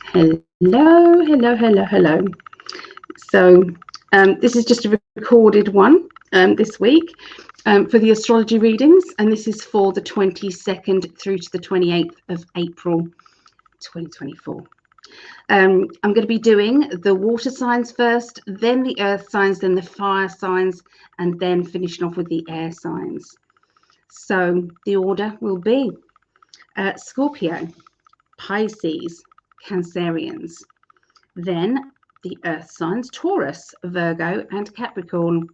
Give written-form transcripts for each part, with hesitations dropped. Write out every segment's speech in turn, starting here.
Hello. So this is just a recorded one this week for the astrology readings, and this is for the 22nd through to the 28th of April 2024. I'm going to be doing the water signs first, then the earth signs, then the fire signs, and then finishing off with the air signs. So the order will be Scorpio, Pisces, Cancerians, then the earth signs Taurus, Virgo and Capricorn,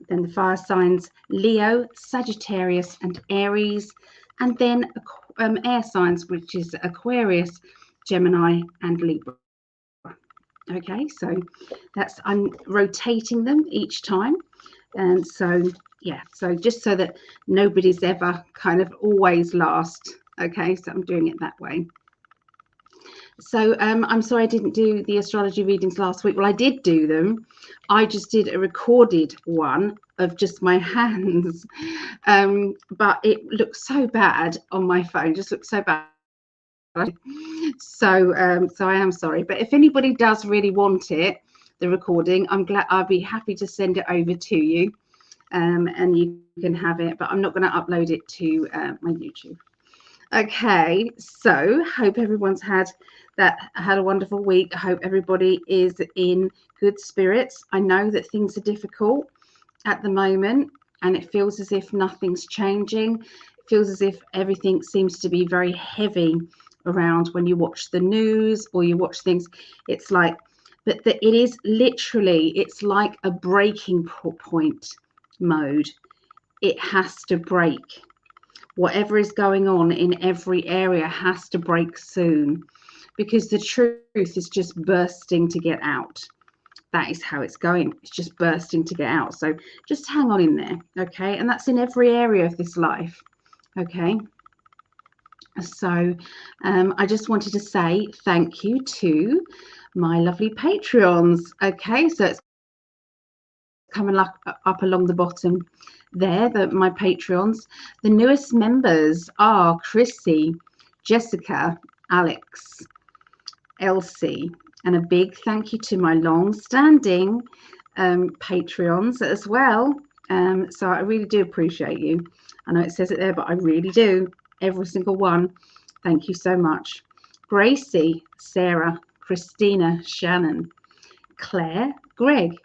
then the fire signs Leo, Sagittarius and Aries, and then air signs, which is Aquarius, Gemini and Libra. Okay, so I'm rotating them each time, and so so just so that nobody's ever kind of always last. Okay, so I'm doing it that way. So I'm sorry I didn't do the astrology readings last week. Well, I did do them. I just did a recorded one of just my hands, but it looks so bad on my phone. Just looks so bad. So I am sorry. But if anybody does really want it, the recording, I'll be happy to send it over to you, and you can have it. But I'm not going to upload it to my YouTube. Okay, so hope everyone's had a wonderful week. I hope everybody is in good spirits. I know that things are difficult at the moment, and it feels as if nothing's changing. It feels as if everything seems to be very heavy around when you watch the news or you watch things. It's like, but it is literally, it's like a breaking point mode. It has to break. Whatever is going on in every area has to break soon, because the truth is just bursting to get out. That is how it's going. It's just bursting to get out. So just hang on in there, okay? And that's in every area of this life, okay? So I just wanted to say thank you to my lovely Patreons, okay? So it's coming up along the bottom there, my Patreons. The newest members are Chrissy, Jessica, Alex, Elsie, and a big thank you to my long-standing Patreons as well. So I really do appreciate you. I know it says it there, but I really do. Every single one. Thank you so much. Gracie, Sarah, Christina, Shannon, Claire, Greg,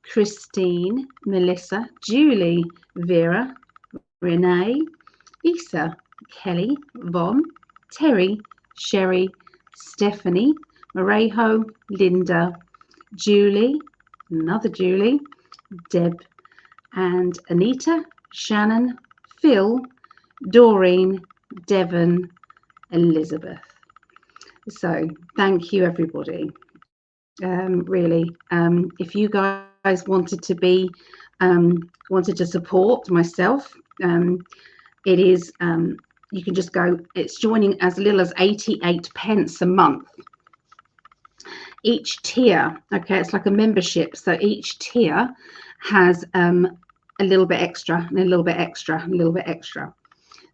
Christine, Melissa, Julie, Vera, Renee, Lisa, Kelly, Von, Terry, Sherry, Stephanie, Marejo, Linda, Julie, another Julie, Deb, and Anita, Shannon, Phil, Doreen, Devon, Elizabeth. So thank you, everybody. Really, if you guys wanted to support myself, it is you can just go, it's joining as little as 88 pence a month. Each tier, okay, it's like a membership, so each tier has a little bit extra and a little bit extra and a little bit extra.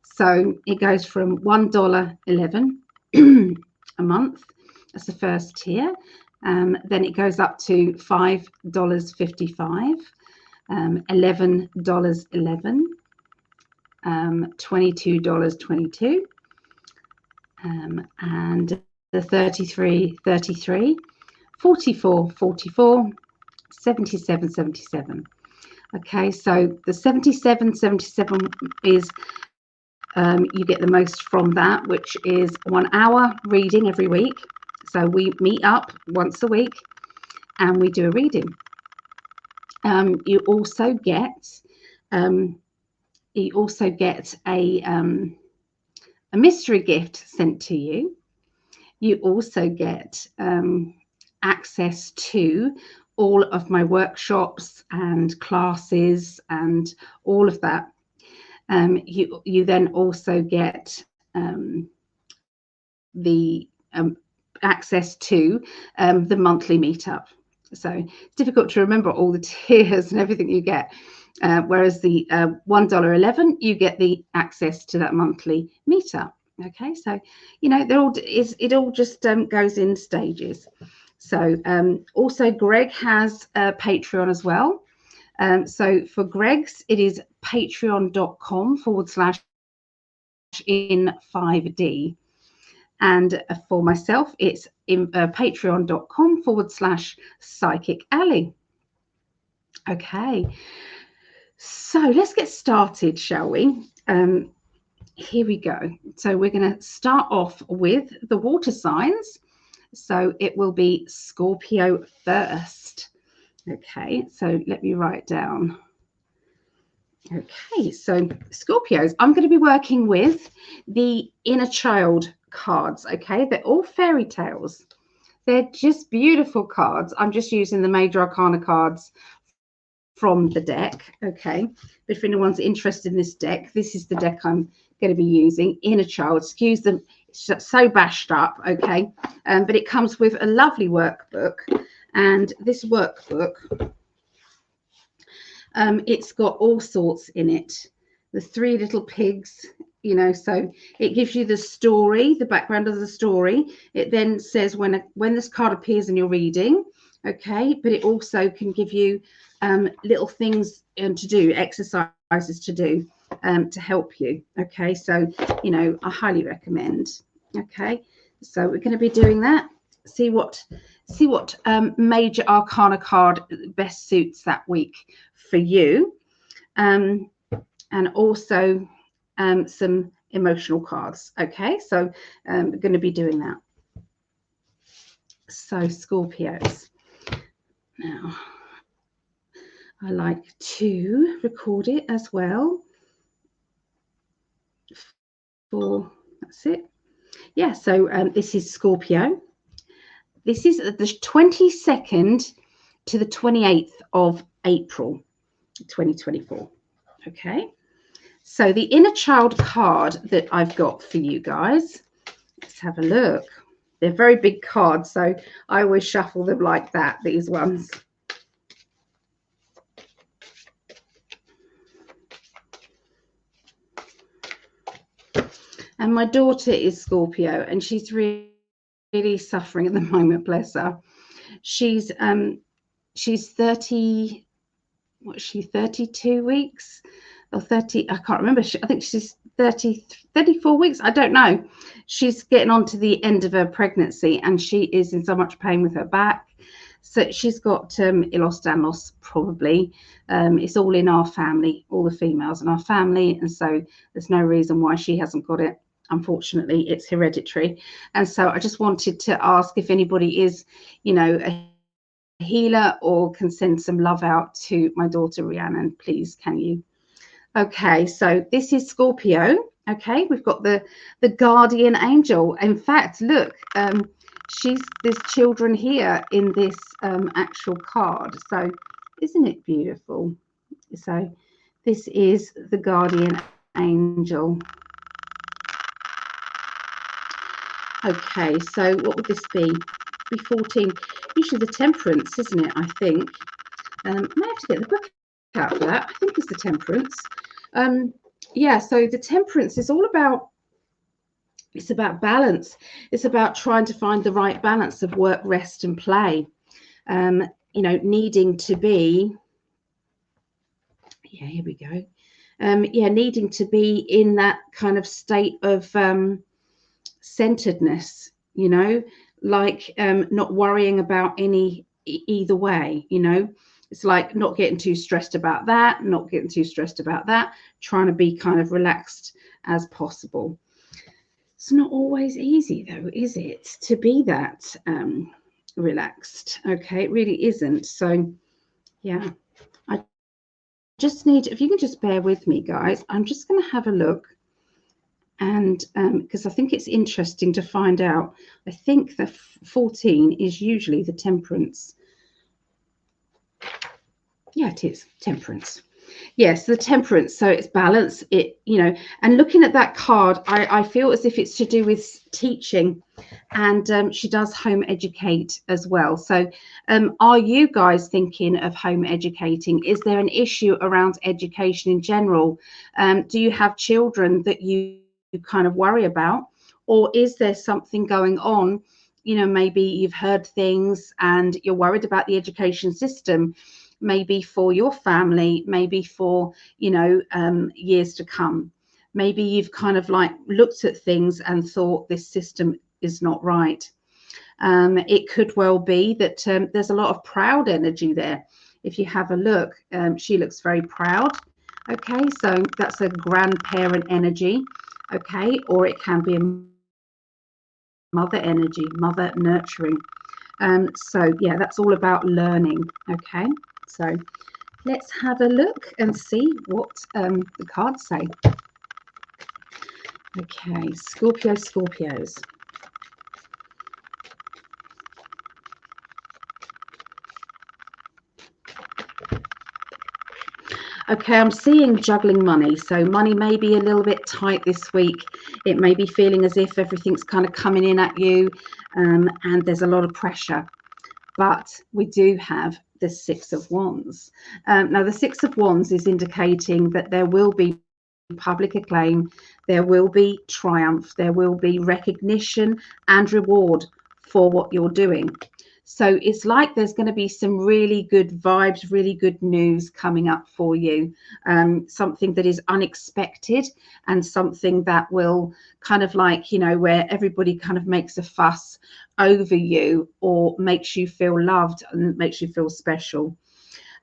So it goes from $1.11 a month. That's the first tier. Then it goes up to $5.55, $11.11, $22.22, and the $33.33, $44.44, $77.77. Okay, so the $77.77 is you get the most from that, which is 1 hour reading every week. So we meet up once a week and we do a reading. You also get a mystery gift sent to you. You also get access to all of my workshops and classes and all of that. You then also get the access to the monthly meetup. So it's difficult to remember all the tiers and everything you get. Whereas the $1.11, you get the access to that monthly meetup. Okay, so it all just goes in stages. So also Greg has a Patreon as well. So for Greg's, it is patreon.com/in5D. And for myself, it's patreon.com/Psychic Alley. Okay, so let's get started, shall we? Here we go. So we're going to start off with the water signs. So it will be Scorpio first. Okay, so let me write down. Okay, so Scorpios, I'm going to be working with the inner child cards. Okay, they're all fairy tales. They're just beautiful cards. I'm just using the major arcana cards from the deck. Okay, but if anyone's interested in this deck, this is the deck I'm going to be using. Inner child, excuse them, it's so bashed up. Okay, but it comes with a lovely workbook, and this workbook, it's got all sorts in it. The three little pigs, so it gives you the story, the background of the story. It then says when this card appears in your reading. Okay, but it also can give you little things to do, exercises to do to help you. Okay, so I highly recommend. Okay, so we're going to be doing that. See what major arcana card best suits that week for you, and also some emotional cards. Okay, so we're going to be doing that. So Scorpios. Now, I like to record it as well. That's it. Yeah, so this is Scorpio. This is the 22nd to the 28th of April, 2024. Okay, so the inner child card that I've got for you guys, let's have a look. They're very big cards, so I always shuffle them like that, these ones. And my daughter is Scorpio, and she's really suffering at the moment, bless her. She's 30, what's she, 32 weeks or 30, I can't remember. I think she's 34 weeks, I don't know. She's getting on to the end of her pregnancy, and she is in so much pain with her back. So she's got Ehlers-Danlos probably. It's all in our family, all the females in our family, and so there's no reason why she hasn't got it. Unfortunately, it's hereditary. And so I just wanted to ask if anybody is, a healer or can send some love out to my daughter Rhiannon, please, can you? Okay, so this is Scorpio. Okay, we've got the guardian angel. In fact, look, there's children here in this actual card. So isn't it beautiful? So this is the guardian angel. Okay, so what would this be? Be 14. Usually the temperance, isn't it? I think. I may have to get the book out for that. I think it's the temperance. Yeah, so the temperance is all about, it's about balance. It's about trying to find the right balance of work, rest, and play. Needing to be, yeah, here we go. Needing to be in that kind of state of centeredness, like not worrying about either way. It's like not getting too stressed about that, not getting too stressed about that, trying to be kind of relaxed as possible. It's not always easy though, is it, to be that relaxed? Okay, it really isn't. So yeah, I just need, if you can just bear with me, guys, I'm just going to have a look. And because I think it's interesting to find out, I think the 14 is usually the temperance. Yeah, it is temperance. Yes, the temperance. So it's balance. And looking at that card, I feel as if it's to do with teaching, and she does home educate as well. So are you guys thinking of home educating? Is there an issue around education in general? Do you have children that you kind of worry about? Or is there something going on? You know, maybe you've heard things and you're worried about the education system, maybe for your family, maybe for, you know, years to come. Maybe you've kind of like looked at things and thought this system is not right. It could well be that there's a lot of proud energy there. If you have a look, she looks very proud. Okay, so that's a grandparent energy. Okay, or it can be a mother energy, mother nurturing. So yeah, that's all about learning. Okay, so let's have a look and see what the cards say. Okay, Scorpios. Okay, I'm seeing juggling money. So money may be a little bit tight this week. It may be feeling as if everything's kind of coming in at you, and there's a lot of pressure. But we do have the Six of Wands. Now, the Six of Wands is indicating that there will be public acclaim, there will be triumph, there will be recognition and reward for what you're doing. So it's like there's going to be some really good vibes, really good news coming up for you. Something that is unexpected and something that will kind of like, you know, where everybody kind of makes a fuss over you or makes you feel loved and makes you feel special.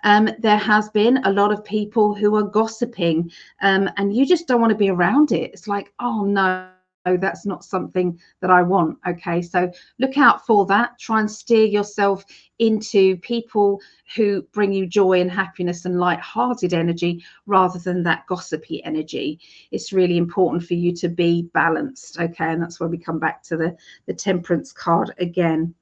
There has been a lot of people who are gossiping, and you just don't want to be around it. It's like, oh no, that's not something that I want. Okay, so look out for that. Try and steer yourself into people who bring you joy and happiness and light-hearted energy rather than that gossipy energy. It's really important for you to be balanced. Okay, and that's where we come back to the Temperance card again.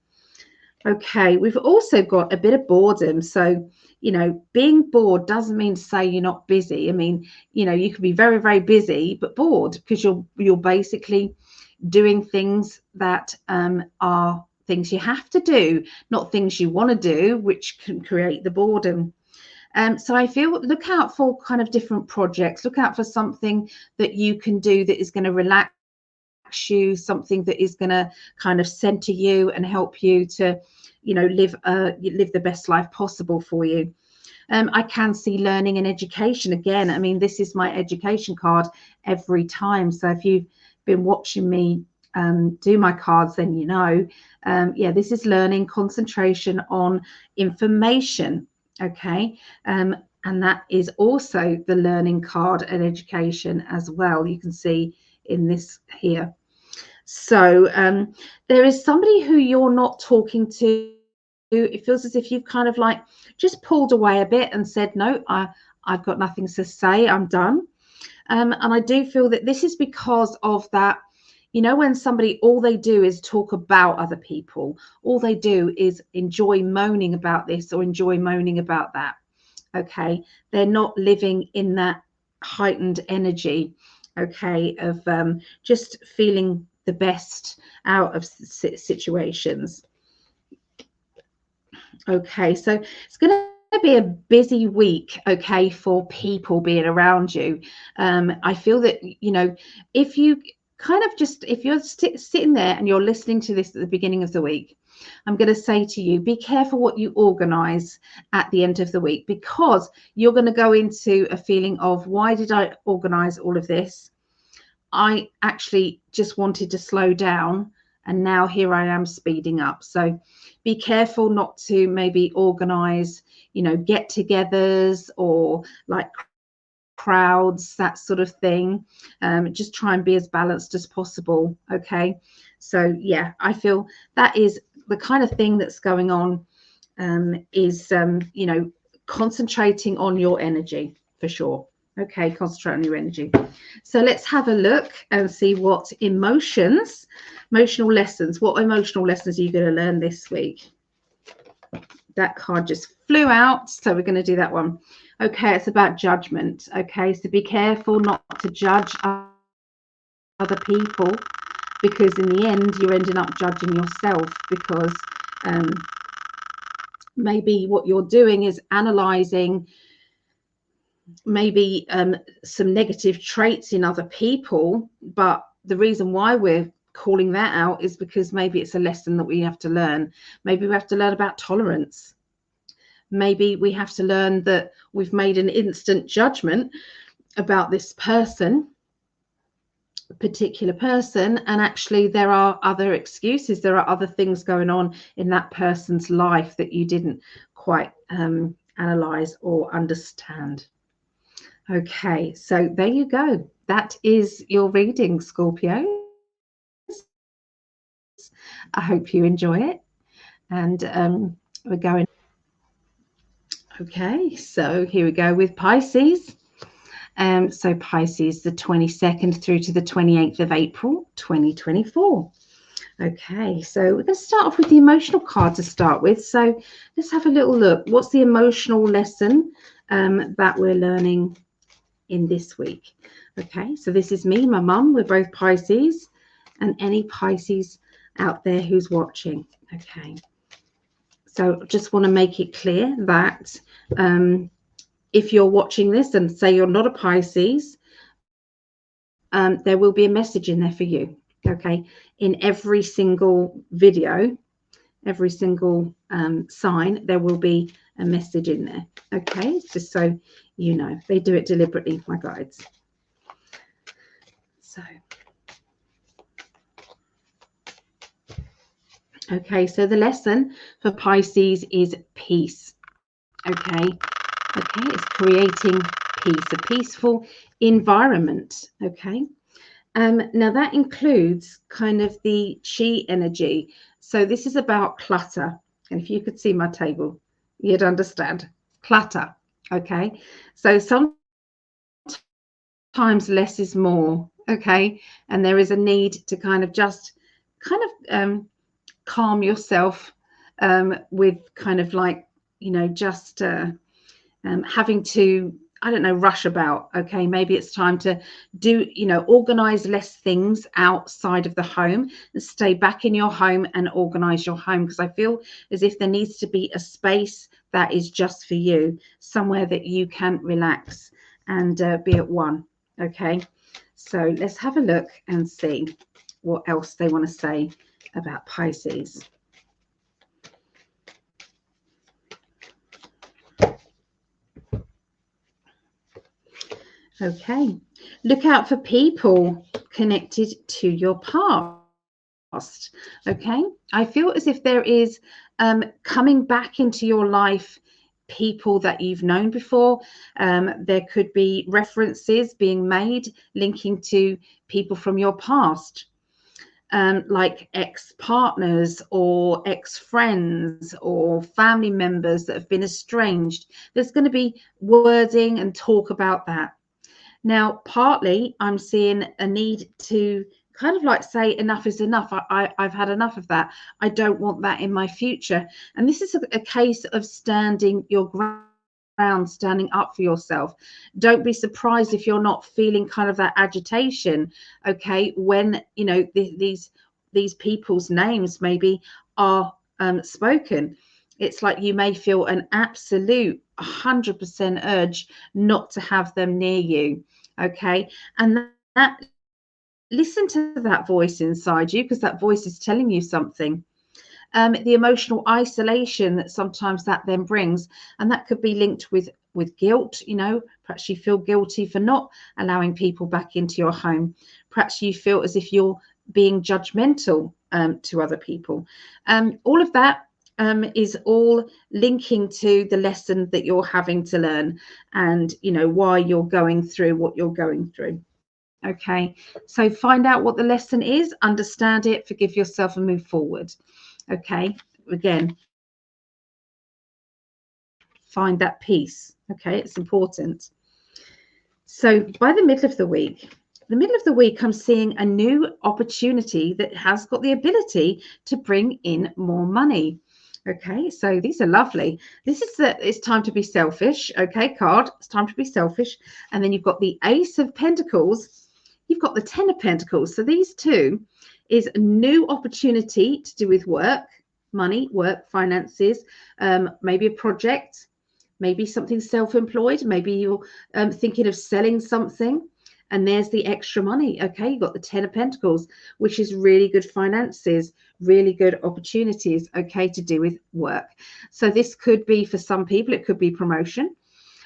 Okay, we've also got a bit of boredom. So, you know, being bored doesn't mean to say you're not busy. I mean, you know, you could be very, very busy, but bored because you're basically doing things that are things you have to do, not things you want to do, which can create the boredom. So I feel look out for kind of different projects. Look out for something that you can do that is going to relax you, something that is going to kind of center you and help you to, you know, live the best life possible for you. I can see learning and education again. I mean, this is my education card every time. So if you've been watching me do my cards, then you know, yeah, this is learning, concentration on information. Okay. And that is also the learning card and education as well. You can see in this here. So there is somebody who you're not talking to. It feels as if you've kind of like just pulled away a bit and said, no, I've got nothing to say. I'm done. And I do feel that this is because of that. You know, when somebody, all they do is talk about other people, all they do is enjoy moaning about this or enjoy moaning about that. Okay. They're not living in that heightened energy. Okay. Of just feeling the best out of situations. Okay, so it's going to be a busy week, okay, for people being around you. I feel that, you know, if you kind of just, if you're sitting there and you're listening to this at the beginning of the week, I'm going to say to you, be careful what you organize at the end of the week, because you're going to go into a feeling of, why did I organize all of this? I actually just wanted to slow down, and now here I am speeding up. So be careful not to maybe organize, you know, get-togethers or like crowds, that sort of thing. Just try and be as balanced as possible. Okay, so yeah, I feel that is the kind of thing that's going on, is you know, concentrating on your energy for sure. Okay, concentrate on your energy. So let's have a look and see what emotional lessons, what emotional lessons are you going to learn this week? That card just flew out, so we're going to do that one. Okay, it's about judgment. Okay, so be careful not to judge other people, because in the end you're ending up judging yourself, because maybe what you're doing is analyzing maybe some negative traits in other people, but the reason why we're calling that out is because maybe it's a lesson that we have to learn. Maybe we have to learn about tolerance. Maybe we have to learn that we've made an instant judgment about this person, particular person, and actually there are other excuses, there are other things going on in that person's life that you didn't quite analyze or understand. Okay, so there you go. That is your reading, Scorpios. I hope you enjoy it. And we're going. Okay, so here we go with Pisces. So Pisces, the 22nd through to the 28th of April, 2024. Okay, so we're going to start off with the emotional card to start with. So let's have a little look. What's the emotional lesson that we're learning in this week? Okay, so this is me, my mum. We're both Pisces, and any Pisces out there who's watching. Okay, so just want to make it clear that if you're watching this and say you're not a Pisces, there will be a message in there for you. Okay, in every single video, every single sign, there will be a message in there. Okay, just so you know, they do it deliberately, my guides. So, okay, so the lesson for Pisces is peace. Okay, it's creating peace, a peaceful environment. Okay. Now that includes kind of the chi energy. So this is about clutter. And if you could see my table, you'd understand. Clutter. Okay. So sometimes less is more. Okay. And there is a need to kind of just calm yourself with kind of like, you know, just having to, I don't know, rush about. Okay, maybe it's time to do, you know, organize less things outside of the home and stay back in your home and organize your home, because I feel as if there needs to be a space that is just for you, somewhere that you can relax and be at one. Okay, so let's have a look and see what else they want to say about Pisces. Okay, look out for people connected to your past. Okay, I feel as if there is coming back into your life people that you've known before. There could be references being made linking to people from your past, like ex-partners or ex-friends or family members that have been estranged. There's going to be wording and talk about that. Now, partly I'm seeing a need to kind of like say enough is enough. I've had enough of that. I don't want that in my future. And this is a case of standing your ground, standing up for yourself. Don't be surprised if you're not feeling kind of that agitation, okay, when, you know, these people's names maybe are spoken. It's like you may feel an absolute 100% urge not to have them near you. Okay, and that listen to that voice inside you, because that voice is telling you something. The emotional isolation that sometimes that then brings, and that could be linked with guilt. You know, perhaps you feel guilty for not allowing people back into your home. Perhaps you feel as if you're being judgmental to other people. All of that is all linking to the lesson that you're having to learn, and you know why you're going through what you're going through. Okay, so find out what the lesson is, understand it, forgive yourself, and move forward. Okay, again, find that peace. Okay, it's important. So by the middle of the week, I'm seeing a new opportunity that has got the ability to bring in more money. Okay, so these are lovely. This is it's time to be selfish. Okay, card, it's time to be selfish. And then you've got the Ace of Pentacles, you've got the Ten of Pentacles. So these two is a new opportunity to do with work, money, work, finances, maybe a project, maybe something self-employed, maybe you're thinking of selling something, and there's the extra money. Okay, you've got the 10 of Pentacles, which is really good finances, really good opportunities, okay, to do with work. So this could be, for some people, it could be promotion.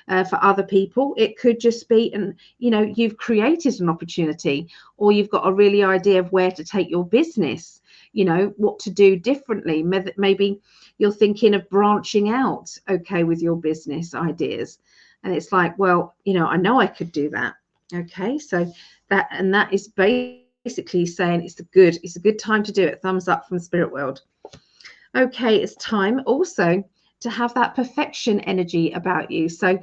For other people, it could just be, and you've created an opportunity, or you've got a really idea of where to take your business, what to do differently. Maybe you're thinking of branching out, okay, with your business ideas, and it's like, well, I know I could do that. Okay, so that is basically saying it's a good time to do it. Thumbs up from the spirit world. Okay, it's time also to have that perfection energy about you. So,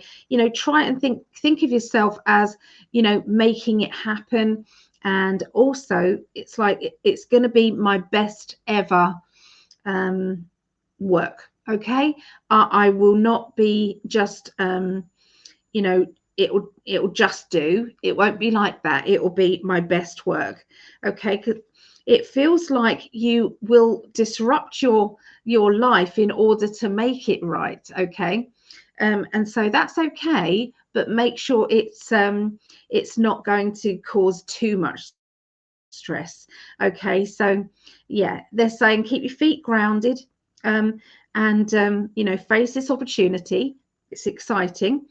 try and think of yourself as, making it happen. And also, it's like it's going to be my best ever work. Okay, I will not be just, it'll just do. It won't be like that. It will be my best work. Okay, 'cause it feels like you will disrupt your life in order to make it right. Okay, and so that's okay, but make sure it's not going to cause too much stress. Okay, so yeah, they're saying keep your feet grounded, and face this opportunity. It's exciting,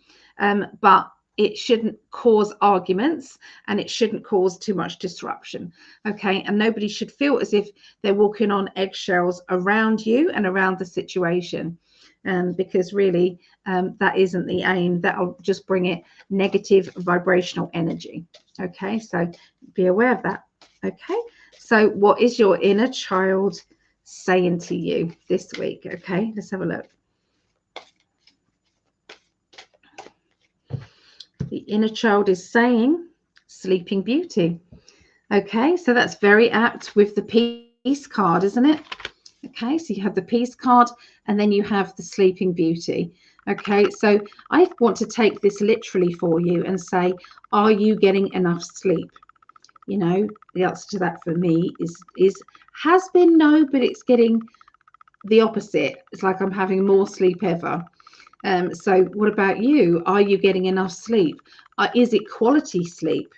but it shouldn't cause arguments, and it shouldn't cause too much disruption. Okay, and nobody should feel as if they're walking on eggshells around you and around the situation, because really that isn't the aim. That'll just bring it negative vibrational energy. Okay, so be aware of that. Okay, so what is your inner child saying to you this week? Okay, let's have a look. The inner child is saying Sleeping Beauty. Okay, so that's very apt with the Peace card, isn't it? Okay, so you have the Peace card, and then you have the Sleeping Beauty. Okay, so I want to take this literally for you and say, are you getting enough sleep? The answer to that for me has been no, but it's getting the opposite. It's like I'm having more sleep ever. So what about you? Are you getting enough sleep? Is it quality sleep?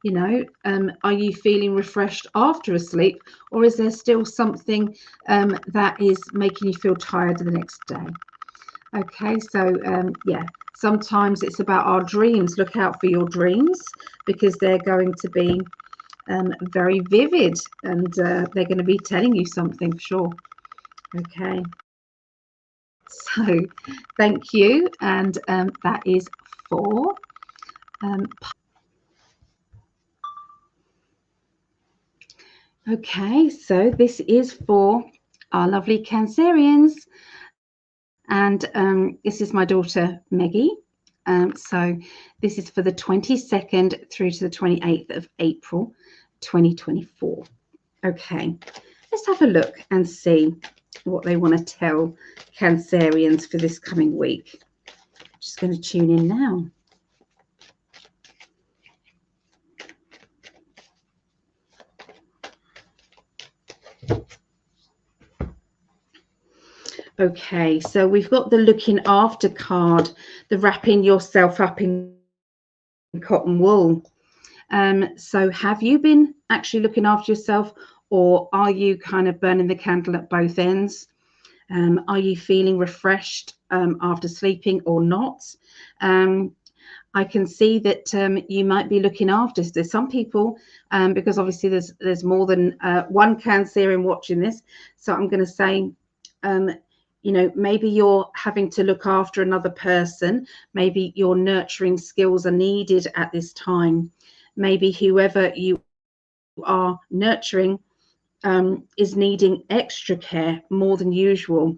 Are you feeling refreshed after a sleep, or is there still something that is making you feel tired the next day? Okay, so yeah, sometimes it's about our dreams. Look out for your dreams, because they're going to be very vivid, and they're going to be telling you something for sure. Okay, so thank you, and that is for okay, so this is for our lovely Cancerians, and this is my daughter Meggie. So this is for the 22nd through to the 28th of April 2024. Okay, let's have a look and see what they want to tell Cancerians for this coming week. Just going to tune in now. Okay, so we've got the looking after card, the wrapping yourself up in cotton wool. So have you been actually looking after yourself, or are you kind of burning the candle at both ends? Are you feeling refreshed after sleeping or not? I can see that you might be looking after. There's some people, because obviously there's more than one Cancerian watching this. So I'm going to say, maybe you're having to look after another person. Maybe your nurturing skills are needed at this time. Maybe whoever you are nurturing is needing extra care more than usual.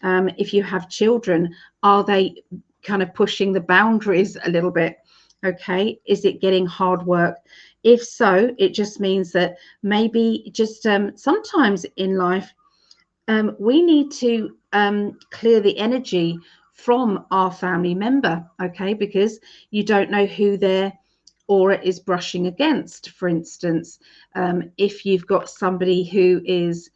If you have children, are they kind of pushing the boundaries a little bit? Okay, is it getting hard work? If so, it just means that maybe just sometimes in life we need to clear the energy from our family member, okay, because you don't know who their aura is brushing against. For instance, if you've got somebody who is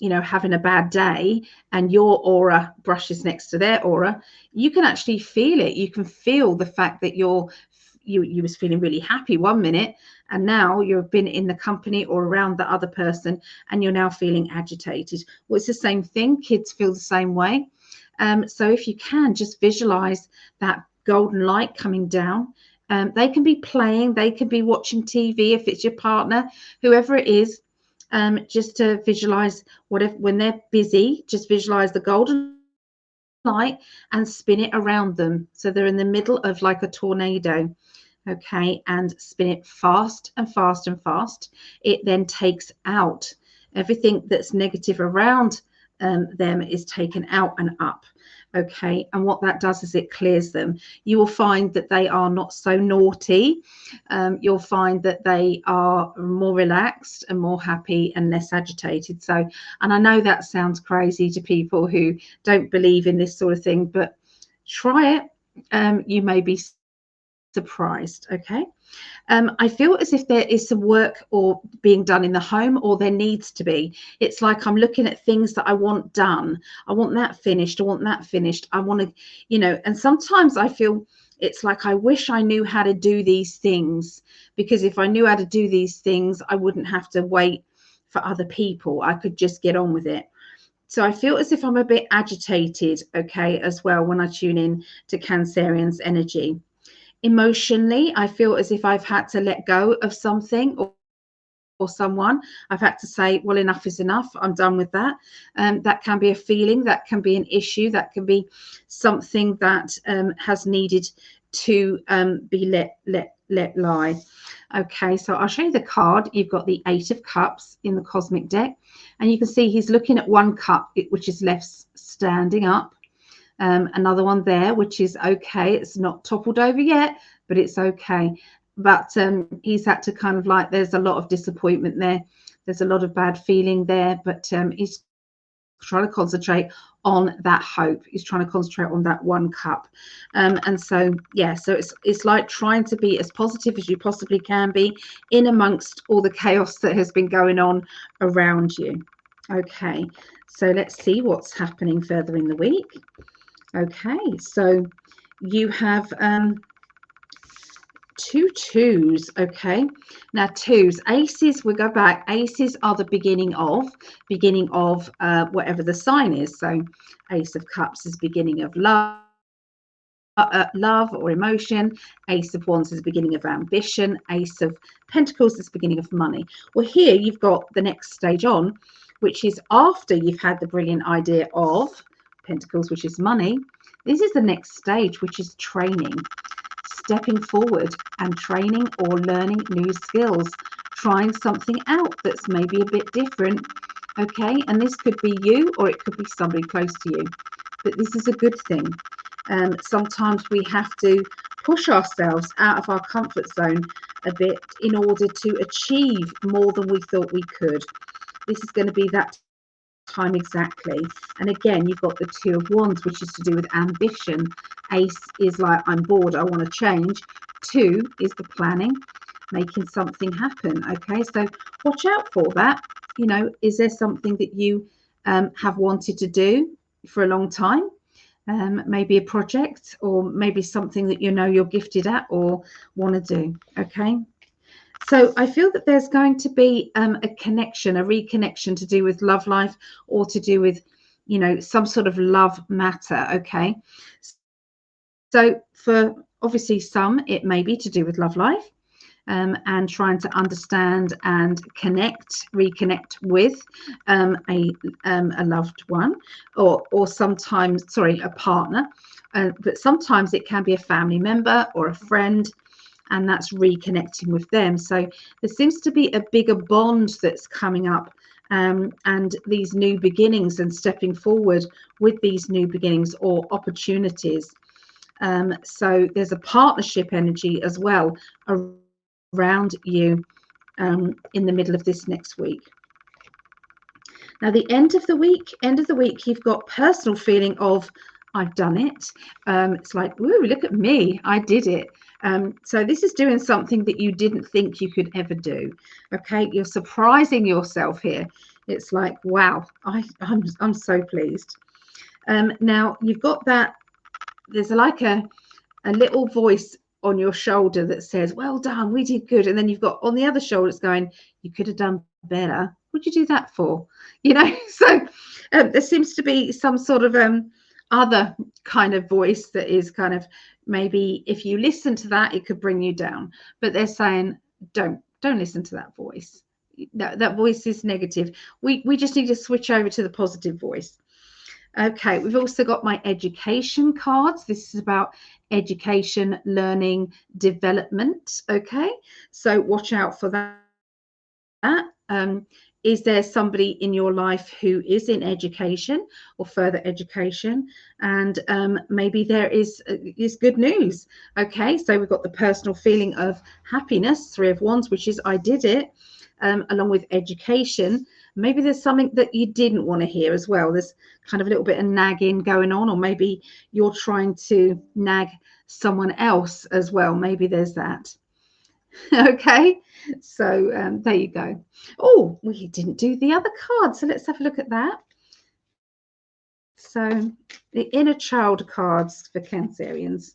you know, having a bad day and your aura brushes next to their aura, you can actually feel it. You can feel the fact that you was feeling really happy one minute, and now you've been in the company or around the other person and you're now feeling agitated. Well, it's the same thing. Kids feel the same way. So if you can just visualize that golden light coming down, they can be playing, they can be watching TV if it's your partner, whoever it is. Just to visualize whatever, when they're busy, just visualize the golden light and spin it around them. So they're in the middle of like a tornado. Okay, and spin it fast and fast and fast. It then takes out everything that's negative around them, is taken out and up. Okay, and what that does is it clears them. You will find that they are not so naughty. You'll find that they are more relaxed and more happy and less agitated. So, and I know that sounds crazy to people who don't believe in this sort of thing, but try it. You may be surprised. Okay. I feel as if there is some work or being done in the home, or there needs to be. It's like I'm looking at things that I want done. I want that finished. I want that finished. I want to, you know, and sometimes I feel it's like I wish I knew how to do these things, because if I knew how to do these things, I wouldn't have to wait for other people. I could just get on with it. So I feel as if I'm a bit agitated, okay, as well, when I tune in to Cancerian's energy. Emotionally, I feel as if I've had to let go of something or someone. I've had to say, well, enough is enough. I'm done with that. That can be a feeling, that can be an issue, that can be something that has needed to be let lie. Okay, so I'll show you the card. You've got the 8 of Cups in the cosmic deck, and you can see he's looking at one cup, which is left standing up. Another one there, which is okay. It's not toppled over yet, but it's okay. But he's had to kind of like, there's a lot of disappointment there. There's a lot of bad feeling there, but he's trying to concentrate on that hope. He's trying to concentrate on that one cup. And so, yeah, so it's like trying to be as positive as you possibly can be in amongst all the chaos that has been going on around you. Okay, so let's see what's happening further in the week. Okay, so you have 2 twos. Okay, now twos, aces, we go back. Aces are the beginning of whatever the sign is. So Ace of Cups is beginning of love or emotion. Ace of Wands is the beginning of ambition. Ace of Pentacles is the beginning of money. Well, here you've got the next stage on, which is after you've had the brilliant idea of Pentacles, which is money. This is the next stage, which is training, stepping forward and training or learning new skills, trying something out that's maybe a bit different. Okay, and this could be you or it could be somebody close to you, but this is a good thing. Sometimes we have to push ourselves out of our comfort zone a bit in order to achieve more than we thought we could. This is going to be that time exactly. And again, you've got the 2 of Wands, which is to do with ambition. Ace is like, I'm bored, I want to change. 2 is the planning, making something happen. Okay, so watch out for that. You know, is there something that you have wanted to do for a long time? Maybe a project, or maybe something that you know you're gifted at or want to do. Okay, so I feel that there's going to be a connection, a reconnection to do with love life, or to do with, you know, some sort of love matter. Okay, so for obviously some, it may be to do with love life, and trying to understand and reconnect with a loved one, or sometimes, sorry, a partner, but sometimes it can be a family member or a friend, and that's reconnecting with them. So there seems to be a bigger bond that's coming up, and these new beginnings and stepping forward with these new beginnings or opportunities. So there's a partnership energy as well around you in the middle of this next week. Now, the end of the week, you've got personal feeling of, I've done it. It's like, woo, look at me, I did it. So this is doing something that you didn't think you could ever do. Okay, you're surprising yourself here. It's like, wow, I'm so pleased. Now you've got that, there's like a little voice on your shoulder that says, well done, we did good. And then you've got on the other shoulder, it's going, you could have done better. What'd you do that for? You know, so there seems to be some sort of other kind of voice that is kind of, maybe if you listen to that, it could bring you down. But they're saying, don't listen to that voice. That voice is negative. We just need to switch over to the positive voice. Okay, we've also got my education cards. This is about education, learning, development. Okay, so watch out for that. Is there somebody in your life who is in education or further education? And maybe there is good news. Okay, so we've got the personal feeling of happiness, 3 of Wands, which is I did it, along with education. Maybe there's something that you didn't want to hear as well. There's kind of a little bit of nagging going on, or maybe you're trying to nag someone else as well. Maybe there's that. Okay, so there you go. Oh, we didn't do the other card, so let's have a look at that. So the inner child cards for Cancerians.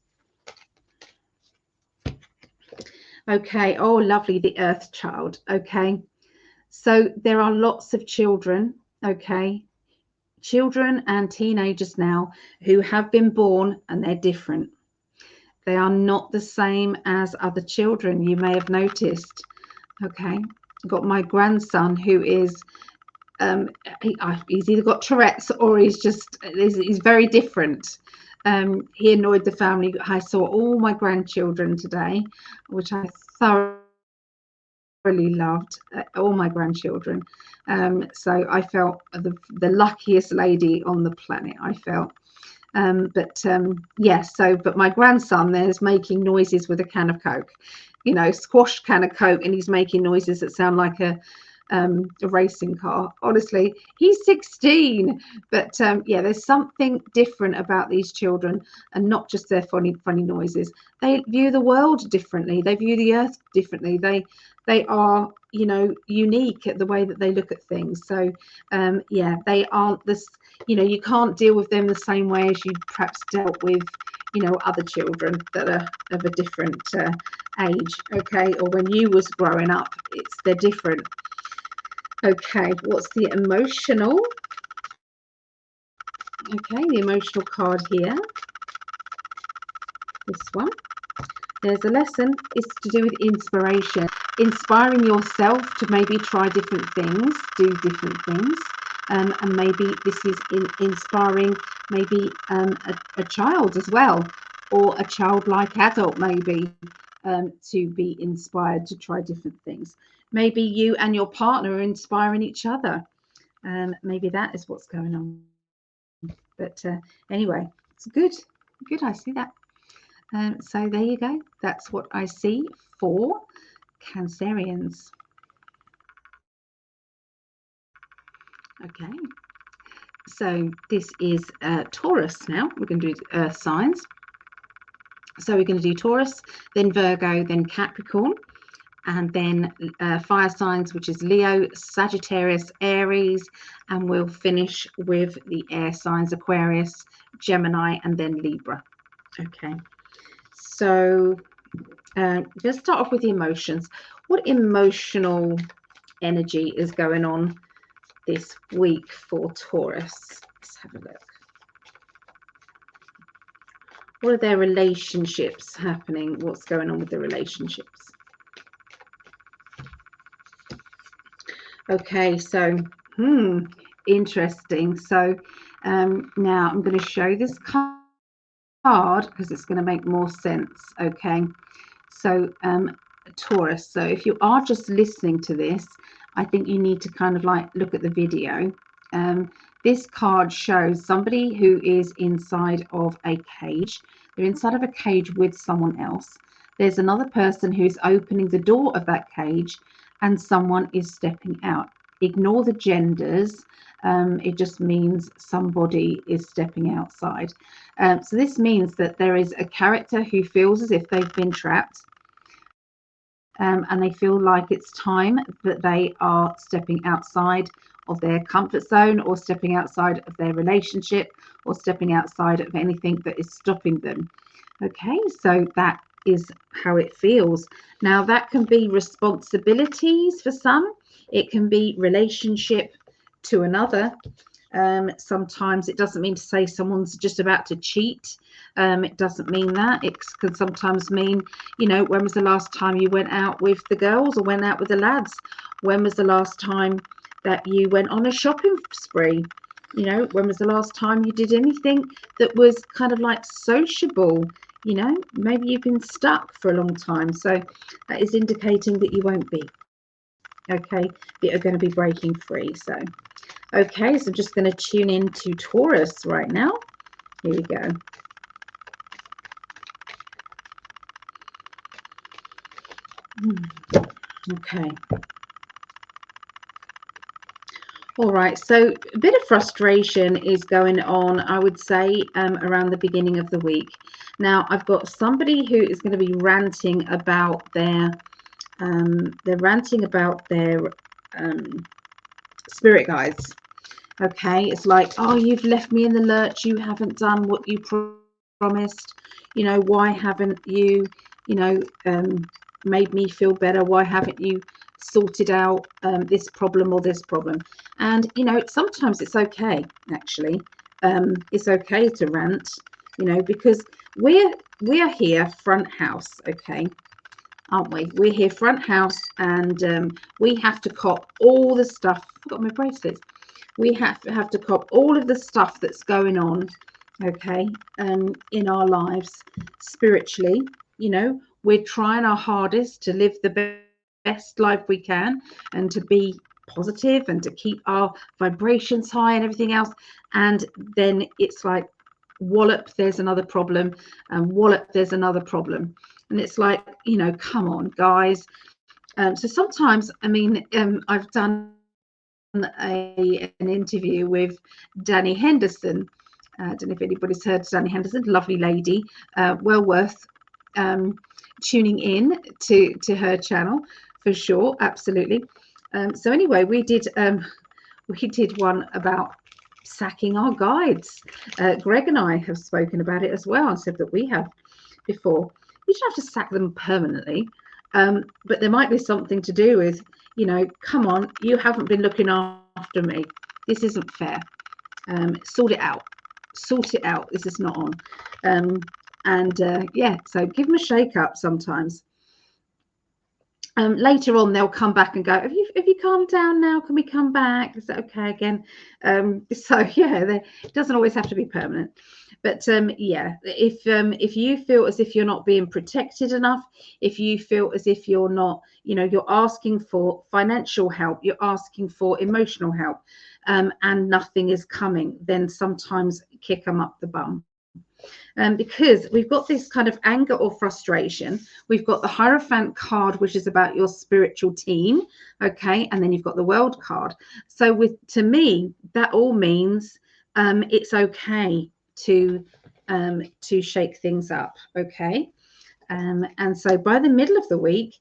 Okay, oh lovely, the earth child. Okay, so there are lots of children, okay, children and teenagers now who have been born and they're different. They are not the same as other children, you may have noticed. Okay, I've got my grandson who is he's either got Tourette's or he's very different. He annoyed the family. I saw all my grandchildren today, which I thoroughly loved, all my grandchildren. So I felt the luckiest lady on the planet, I felt. Yes, but my grandson there's making noises with a can of Coke, you know, squashed can of Coke, and he's making noises that sound like a racing car. Honestly, he's 16, but yeah, there's something different about these children, and not just their funny noises. They view the world differently. They view the earth differently. They are, you know, unique at the way that they look at things. So yeah, they aren't this, you know, you can't deal with them the same way as you perhaps dealt with, you know, other children that are of a different age. Okay, or when you was growing up, they're different. Okay, what's the emotional? Okay, the emotional card here. This one. There's a lesson. It's to do with inspiration. Inspiring yourself to maybe try different things, do different things. And maybe this is inspiring maybe a child as well, or a childlike adult maybe, to be inspired to try different things. Maybe you and your partner are inspiring each other. Maybe that is what's going on. But anyway, it's good. I see that. So there you go. That's what I see for Cancerians. Okay. So this is Taurus now. We're going to do earth signs. So we're going to do Taurus, then Virgo, then Capricorn, and then fire signs, which is Leo, Sagittarius, Aries, and we'll finish with the air signs, Aquarius, Gemini, and then Libra. Okay, so let's start off with the emotions. What emotional energy is going on this week for Taurus? Let's have a look. What are their relationships happening? What's going on with the relationships? Okay, so interesting. So now I'm going to show this card because it's going to make more sense. Okay, so Taurus. So if you are just listening to this, I think you need to kind of like look at the video. This card shows somebody who is inside of a cage. They're inside of a cage with someone else. There's another person who's opening the door of that cage, and someone is stepping out. Ignore the genders. It just means somebody is stepping outside. So this means that there is a character who feels as if they've been trapped. and they feel like it's time that they are stepping outside of their comfort zone, or stepping outside of their relationship, or stepping outside of anything that is stopping them. Okay, so that is how it feels. Now, that can be responsibilities for some. It can be relationship to another. Sometimes it doesn't mean to say someone's just about to cheat. It doesn't mean that. It can sometimes mean, you know, when was the last time you went out with the girls or went out with the lads? When was the last time that you went on a shopping spree? You know, when was the last time you did anything that was kind of like sociable? You know, maybe you've been stuck for a long time. So that is indicating that you won't be. Okay, that you're going to be breaking free. So, okay, so I'm just going to tune in to Taurus right now. Here we go. Okay. All right, so a bit of frustration is going on, I would say, around the beginning of the week. Now, I've got somebody who is going to be ranting about their, spirit guides. Okay, it's like, oh, you've left me in the lurch. You haven't done what you promised. You know, why haven't you, you know, made me feel better? Why haven't you sorted out this problem or this problem? And, you know, sometimes it's okay, actually. It's okay to rant, you know, because we are here front house, okay, aren't we? We're here front house, and we have to cop all the stuff. I've got my bracelets. We have to cop all of the stuff that's going on, okay, in our lives spiritually. You know, we're trying our hardest to live the best life we can, and to be positive, and to keep our vibrations high and everything else. And then it's like, wallop, there's another problem, and wallop, there's another problem. And it's like, you know, come on, guys. So sometimes, I mean, I've done an interview with Danny Henderson. I don't know if anybody's heard Danny Henderson, lovely lady, well worth tuning in to her channel for sure, absolutely. So anyway, we did one about sacking our guides. Greg and I have spoken about it as well, and said that we have before. You don't have to sack them permanently, but there might be something to do with, you know, come on, you haven't been looking after me. This isn't fair. Sort it out. Sort it out. This is not on. Yeah, so give them a shake up sometimes. Later on, they'll come back and go, have you calmed down now? Can we come back? Is that okay again? So yeah, it doesn't always have to be permanent. But yeah, if you feel as if you're not being protected enough, if you feel as if you're not, you know, you're asking for financial help, you're asking for emotional help, and nothing is coming, then sometimes kick them up the bum. Because we've got this kind of anger or frustration. We've got the Hierophant card, which is about your spiritual team, okay, and then you've got the World card. So to me, that all means it's okay to shake things up, okay. And so by the middle of the week,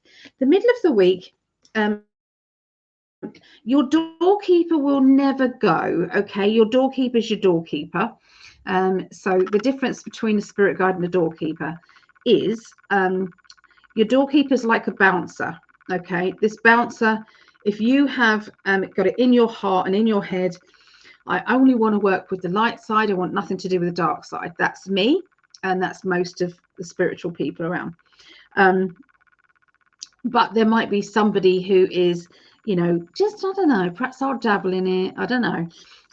your doorkeeper will never go, okay. Your doorkeeper is your doorkeeper. So the difference between a spirit guide and a doorkeeper is your doorkeeper is like a bouncer, okay. This bouncer, if you have got it in your heart and in your head, I only want to work with the light side, I want nothing to do with the dark side. That's me, and that's most of the spiritual people around. But there might be somebody who is, you know, just, I don't know, perhaps I'll dabble in it, I don't know,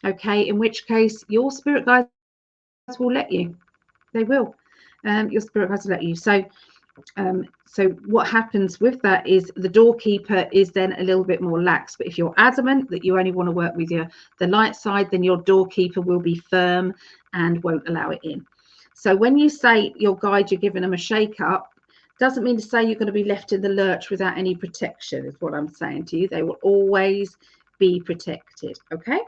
okay, in which case your spirit guides will let you. They will. Your spirit guides will let you. So what happens with that is the doorkeeper is then a little bit more lax. But if you're adamant that you only want to work with the light side, then your doorkeeper will be firm and won't allow it in. So when you say your guide, you're giving them a shake up, doesn't mean to say you're going to be left in the lurch without any protection, is what I'm saying to you. They will always be protected, okay?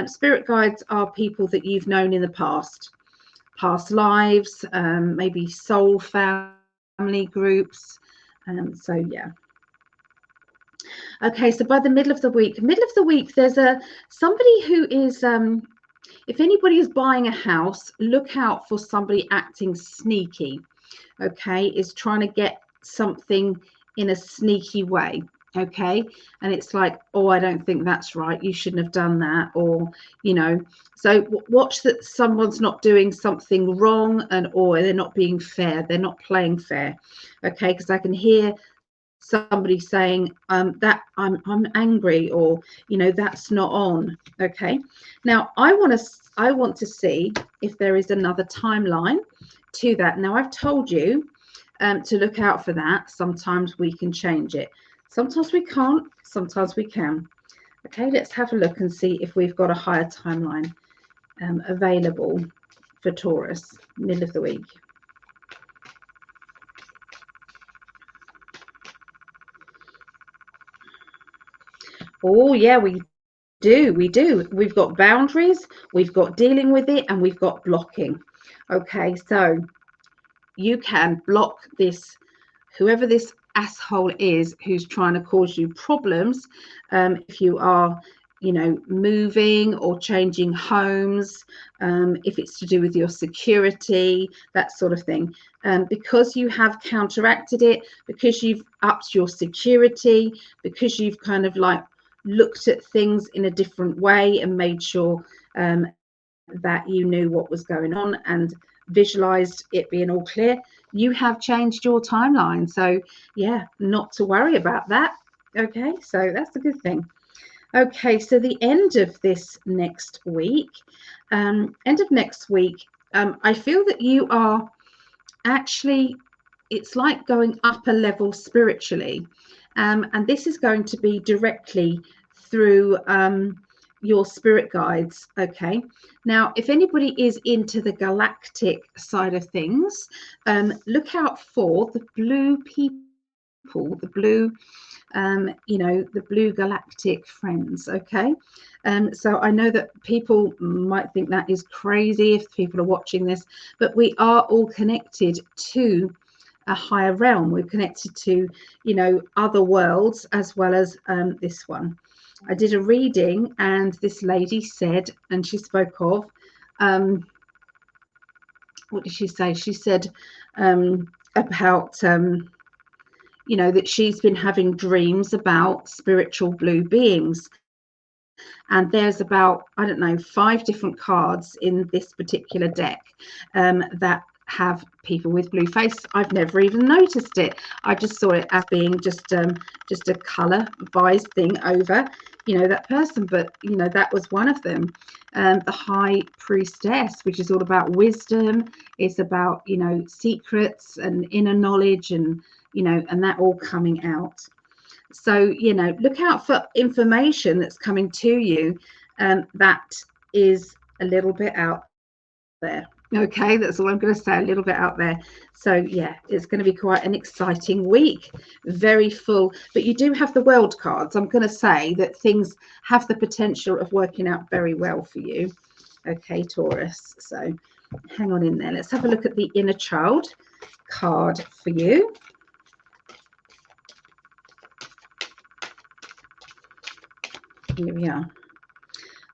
Spirit guides are people that you've known in the past lives, maybe soul family groups, So yeah. Okay, so by the middle of the week, there's somebody who is, if anybody is buying a house, look out for somebody acting sneaky. Okay, is trying to get something in a sneaky way. Okay, and it's like, oh, I don't think that's right, you shouldn't have done that, or so watch that someone's not doing something wrong, and or they're not being fair, they're not playing fair. Okay, because I can hear somebody saying that I'm angry, or that's not on. Okay, now I want to see if there is another timeline to that. Now I've told you to look out for that. Sometimes we can change it, sometimes we can't, sometimes we can. Okay, let's have a look and see if we've got a higher timeline available for Taurus, middle of the week. Oh yeah, we do. We've got boundaries, we've got dealing with it, and we've got blocking. Okay, so you can block this, whoever this asshole is who's trying to cause you problems. If you are moving or changing homes, if it's to do with your security, that sort of thing, because you have counteracted it, because you've upped your security, because you've kind of like looked at things in a different way and made sure that you knew what was going on and visualized it being all clear, you have changed your timeline. So yeah, not to worry about that. Okay, so that's a good thing. Okay, so the end of this next week, I feel that you are actually, it's like going up a level spiritually, and this is going to be directly through your spirit guides. Okay, now if anybody is into the galactic side of things, look out for the blue people, the blue the blue galactic friends. Okay, so I know that people might think that is crazy if people are watching this, but we are all connected to a higher realm. We're connected to other worlds as well as this one. I did a reading and this lady said, and she spoke of what did she say? She said about that she's been having dreams about spiritual blue beings, and there's about, I don't know, 5 different cards in this particular deck that have people with blue face. I've never even noticed it. I just saw it as being just a color vised thing over that person, but that was one of them. The High Priestess, which is all about wisdom. It's about secrets and inner knowledge, and and that all coming out. So look out for information that's coming to you that is a little bit out there. Okay, that's all I'm going to say, a little bit out there. So yeah, it's going to be quite an exciting week, very full, but you do have the world cards. I'm going to say that things have the potential of working out very well for you. Okay, Taurus, so hang on in there. Let's have a look at the inner child card for you. Here we are.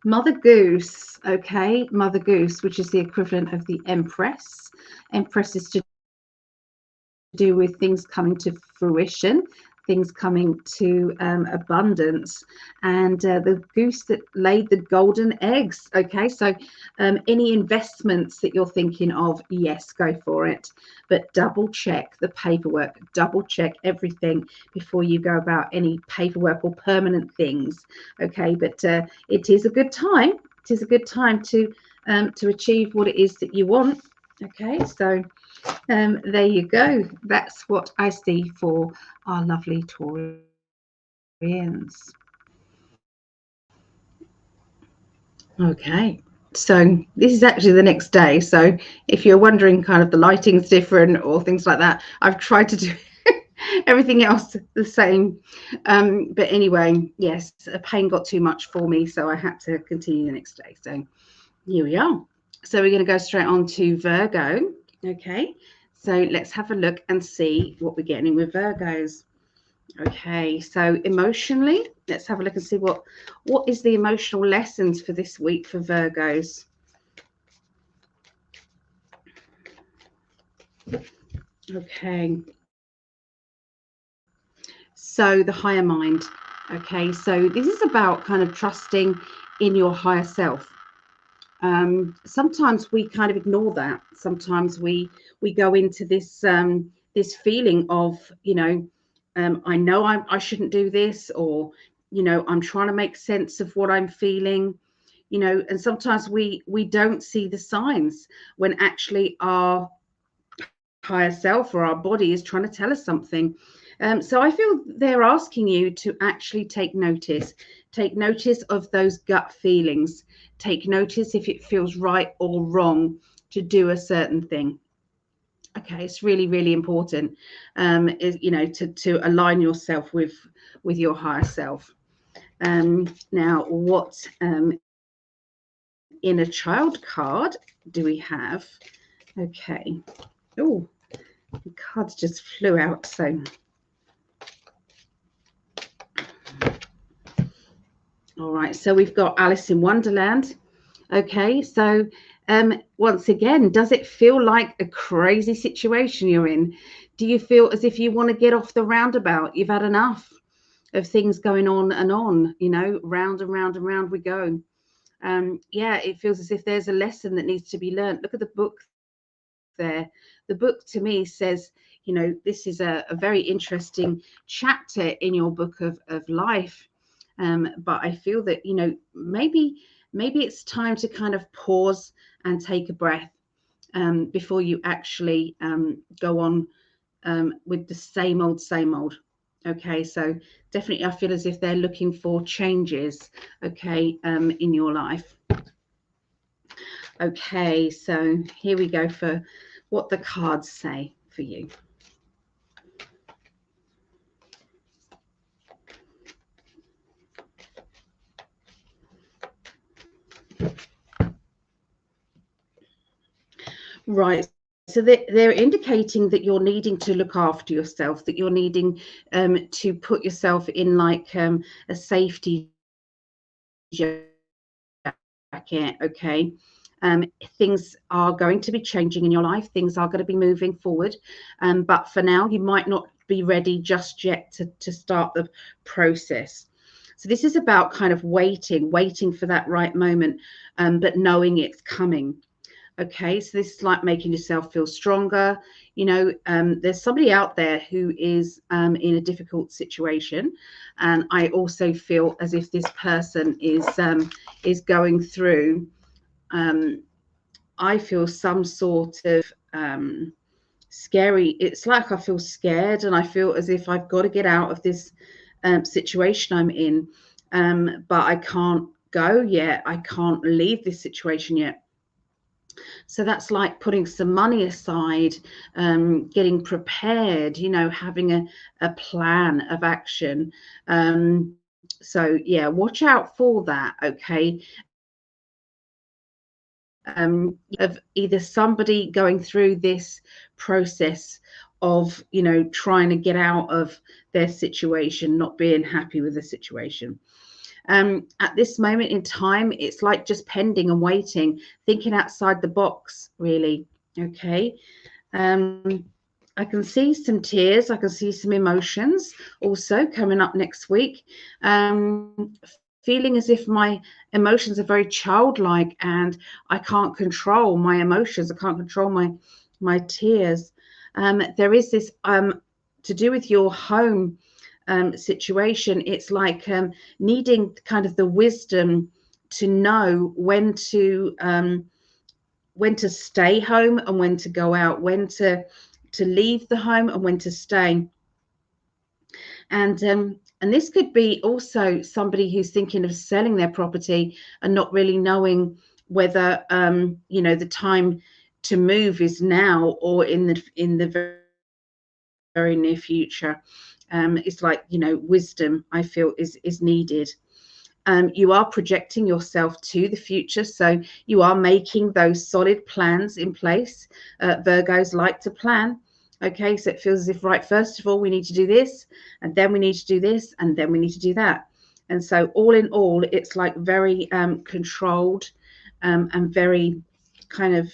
Mother Goose. Okay, Mother Goose, which is the equivalent of the Empress. Empress is to do with things coming to fruition, things coming to abundance, and the goose that laid the golden eggs. Okay, so any investments that you're thinking of, yes, go for it, but double check the paperwork, double check everything before you go about any paperwork or permanent things. Okay, but it is a good time. It is a good time to achieve what it is that you want. Okay, so there you go. That's what I see for our lovely Taurians. Okay, so this is actually the next day. So if you're wondering kind of the lighting's different or things like that, I've tried to do everything else the same. But anyway, yes, a pain got too much for me, so I had to continue the next day. So here we are. So we're going to go straight on to Virgo. Okay, So let's have a look and see what we're getting with Virgos. Okay, so emotionally, let's have a look and see what is the emotional lessons for this week for Virgos. Okay, so the higher mind. Okay, so this is about kind of trusting in your higher self. Sometimes we kind of ignore that. Sometimes we go into this this feeling of, I know I shouldn't do this, or I'm trying to make sense of what I'm feeling, and sometimes we don't see the signs when actually our higher self or our body is trying to tell us something. So I feel they're asking you to actually take notice of those gut feelings. Take notice if it feels right or wrong to do a certain thing. Okay, it's really, really important, to align yourself with your higher self. Now, what inner child card do we have? Okay. Oh, the cards just flew out. So, all right. So we've got Alice in Wonderland. Okay. So, once again, does it feel like a crazy situation you're in? Do you feel as if you want to get off the roundabout? You've had enough of things going on and on, round and round and round we go. Yeah, it feels as if there's a lesson that needs to be learned. Look at the book there. The book to me says, this is a very interesting chapter in your book of life. But I feel that, maybe it's time to kind of pause and take a breath before you actually go on with the same old. Okay, so definitely I feel as if they're looking for changes, okay, in your life. Okay, so here we go for what the cards say for you. Right. So they're indicating that you're needing to look after yourself, that you're needing to put yourself in like a safety jacket. Okay. Things are going to be changing in your life. Things are going to be moving forward. But for now, you might not be ready just yet to start the process. So this is about kind of waiting for that right moment, but knowing it's coming. Okay, so this is like making yourself feel stronger. There's somebody out there who is in a difficult situation, and I also feel as if this person is going through. I feel some sort of scary. It's like I feel scared, and I feel as if I've got to get out of this situation I'm in, but I can't go yet. I can't leave this situation yet. So that's like putting some money aside, getting prepared, having a plan of action. So yeah, watch out for that. Okay. Of either somebody going through this process of, trying to get out of their situation, not being happy with the situation. At this moment in time, it's like just pending and waiting, thinking outside the box, really. Okay. I can see some tears. I can see some emotions also coming up next week. Feeling as if my emotions are very childlike and I can't control my emotions. I can't control my tears. There is this to do with your home situation. It's like needing kind of the wisdom to know when to stay home and when to go out, when to leave the home and when to stay. And this could be also somebody who's thinking of selling their property and not really knowing whether the time to move is now or in the very near future. It's like, wisdom I feel is needed. You are projecting yourself to the future, so you are making those solid plans in place. Virgos like to plan. Okay, so it feels as if, right, first of all, we need to do this, and then we need to do this, and then we need to do that. And so all in all, it's like very controlled and very kind of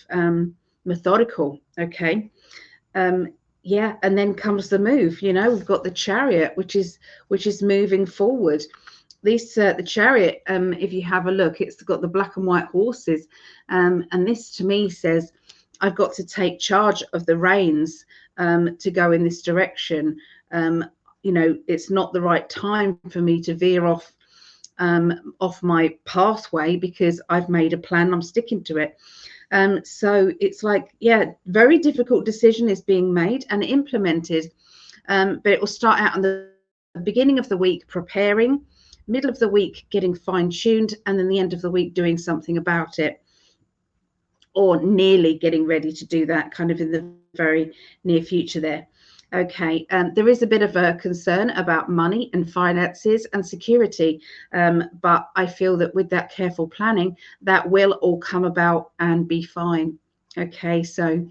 methodical. Okay. Yeah, and then comes the move. We've got the Chariot, which is moving forward. The Chariot, if you have a look, it's got the black and white horses, and this to me says I've got to take charge of the reins to go in this direction. It's not the right time for me to veer off my pathway, because I've made a plan, I'm sticking to it. So it's like, yeah, very difficult decision is being made and implemented, but it will start out in the beginning of the week preparing, middle of the week getting fine-tuned, and then the end of the week doing something about it, or nearly getting ready to do that, kind of in the very near future there. Okay, there is a bit of a concern about money and finances and security, but I feel that with that careful planning, that will all come about and be fine. Okay, so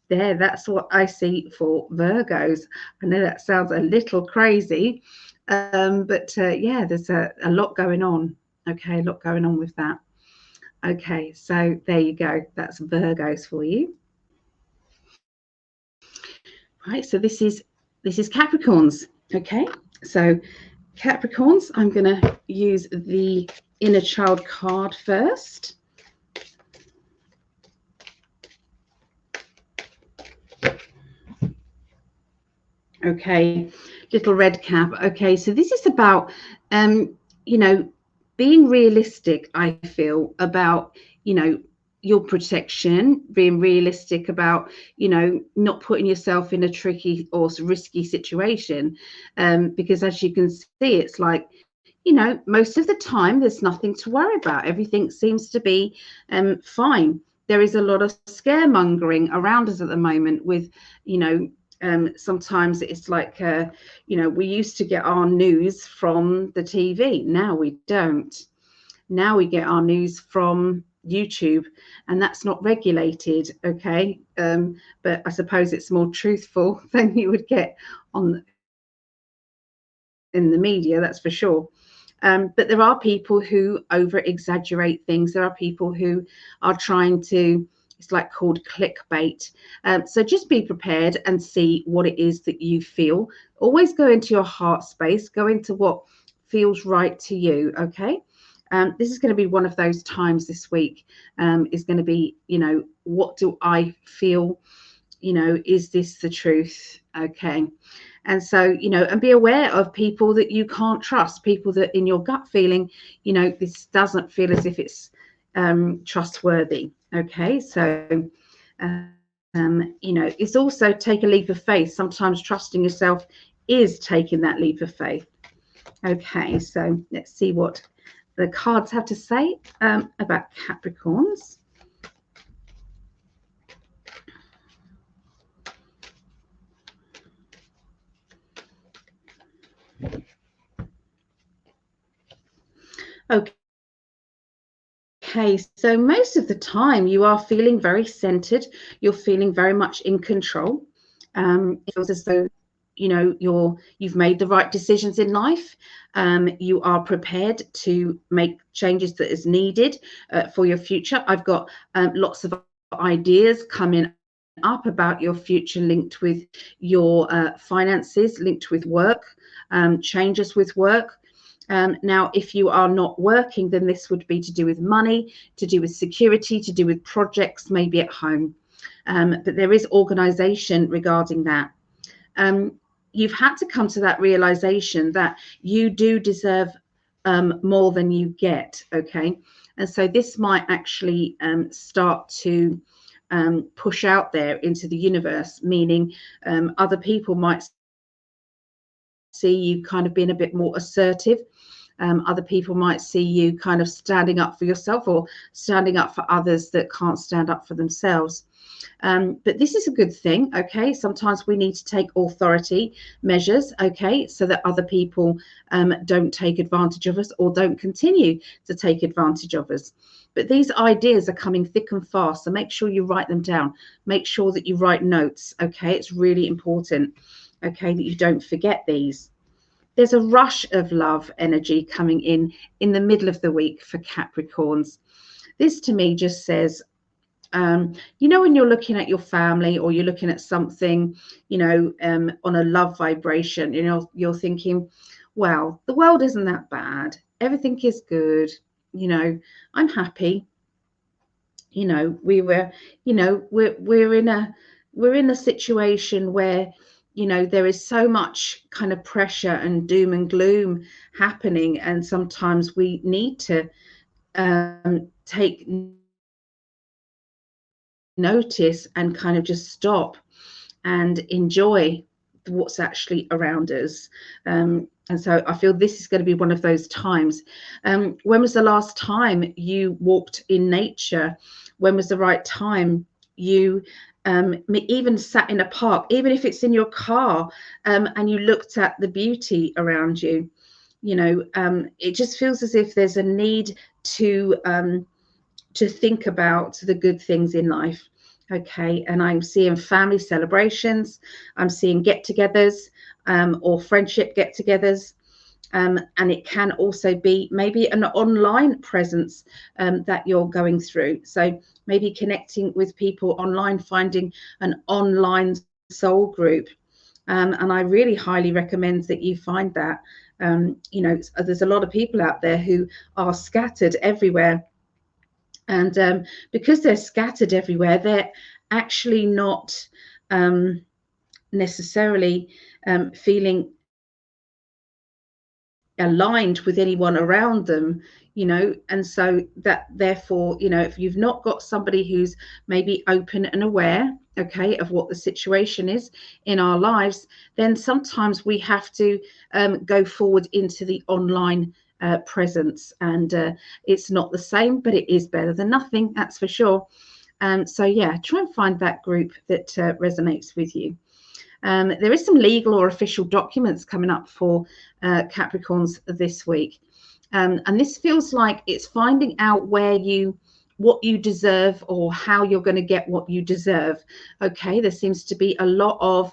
that's what I see for Virgos. I know that sounds a little crazy, but yeah, there's a lot going on. Okay, a lot going on with that. Okay, so there you go. That's Virgos for you. Right, so this is Capricorns. Okay, so Capricorns, I'm going to use the inner child card first. Okay, little red cap. Okay, so this is about being realistic, I feel, about your protection, being realistic about not putting yourself in a tricky or risky situation, because as you can see, it's like most of the time there's nothing to worry about. Everything seems to be fine. There is a lot of scaremongering around us at the moment with sometimes it's like we used to get our news from the TV. Now we don't. Now we get our news from YouTube, and that's not regulated. Okay, but I suppose it's more truthful than you would get in the media, that's for sure. But there are people who over exaggerate things. There are people who are trying to, it's like called clickbait. So just be prepared and see what it is that you feel. Always go into your heart space, go into what feels right to you. Okay. This is going to be one of those times this week, is going to be, what do I feel? Is this the truth? Okay. And so, and be aware of people that you can't trust, people that in your gut feeling, this doesn't feel as if it's trustworthy. Okay. So, it's also take a leap of faith. Sometimes trusting yourself is taking that leap of faith. Okay. So let's see what the cards have to say about Capricorns. Okay, so most of the time you are feeling very centered. You're feeling very much in control. It feels as though you've made the right decisions in life. You are prepared to make changes that is needed for your future. I've got lots of ideas coming up about your future linked with your finances, linked with work, changes with work. Now, if you are not working, then this would be to do with money, to do with security, to do with projects, maybe at home. But there is organization regarding that. You've had to come to that realization that you do deserve more than you get. Okay. And so this might actually start to push out there into the universe, meaning other people might see you kind of being a bit more assertive. Other people might see you kind of standing up for yourself or standing up for others that can't stand up for themselves. But this is a good thing. Okay, sometimes we need to take authority measures, okay, so that other people don't take advantage of us or don't continue to take advantage of us. But these ideas are coming thick and fast, so make sure you write them down. Make sure that you write notes. Okay, it's really important, okay, that you don't forget these. There's a rush of love energy coming in the middle of the week for Capricorns. This to me just says, you know, when you're looking at your family or you're looking at something, you know, on a love vibration, you know, you're thinking, well, the world isn't that bad. Everything is good. You know, I'm happy. You know, we're in a situation where, you know, there is so much kind of pressure and doom and gloom happening, and sometimes we need to take notice and kind of just stop and enjoy what's actually around us. And so I feel this is going to be one of those times. When was the last time you walked in nature? When was the right time you even sat in a park, even if it's in your car, and you looked at the beauty around you? You know, it just feels as if there's a need to think about the good things in life. Okay, and I'm seeing family celebrations, I'm seeing get-togethers, or friendship get-togethers, and it can also be maybe an online presence that you're going through. So maybe connecting with people online, finding an online soul group, and I really highly recommend that you find that. You know, there's a lot of people out there who are scattered everywhere, and because they're scattered everywhere, they're actually not necessarily feeling aligned with anyone around them, you know, and so that therefore, you know, if you've not got somebody who's maybe open and aware, okay, of what the situation is in our lives, then sometimes we have to go forward into the online presence, and it's not the same, but it is better than nothing, that's for sure. So yeah, try and find that group that resonates with you. There is some legal or official documents coming up for Capricorns this week. And this feels like it's finding out what you deserve, or how you're going to get what you deserve. Okay, there seems to be a lot of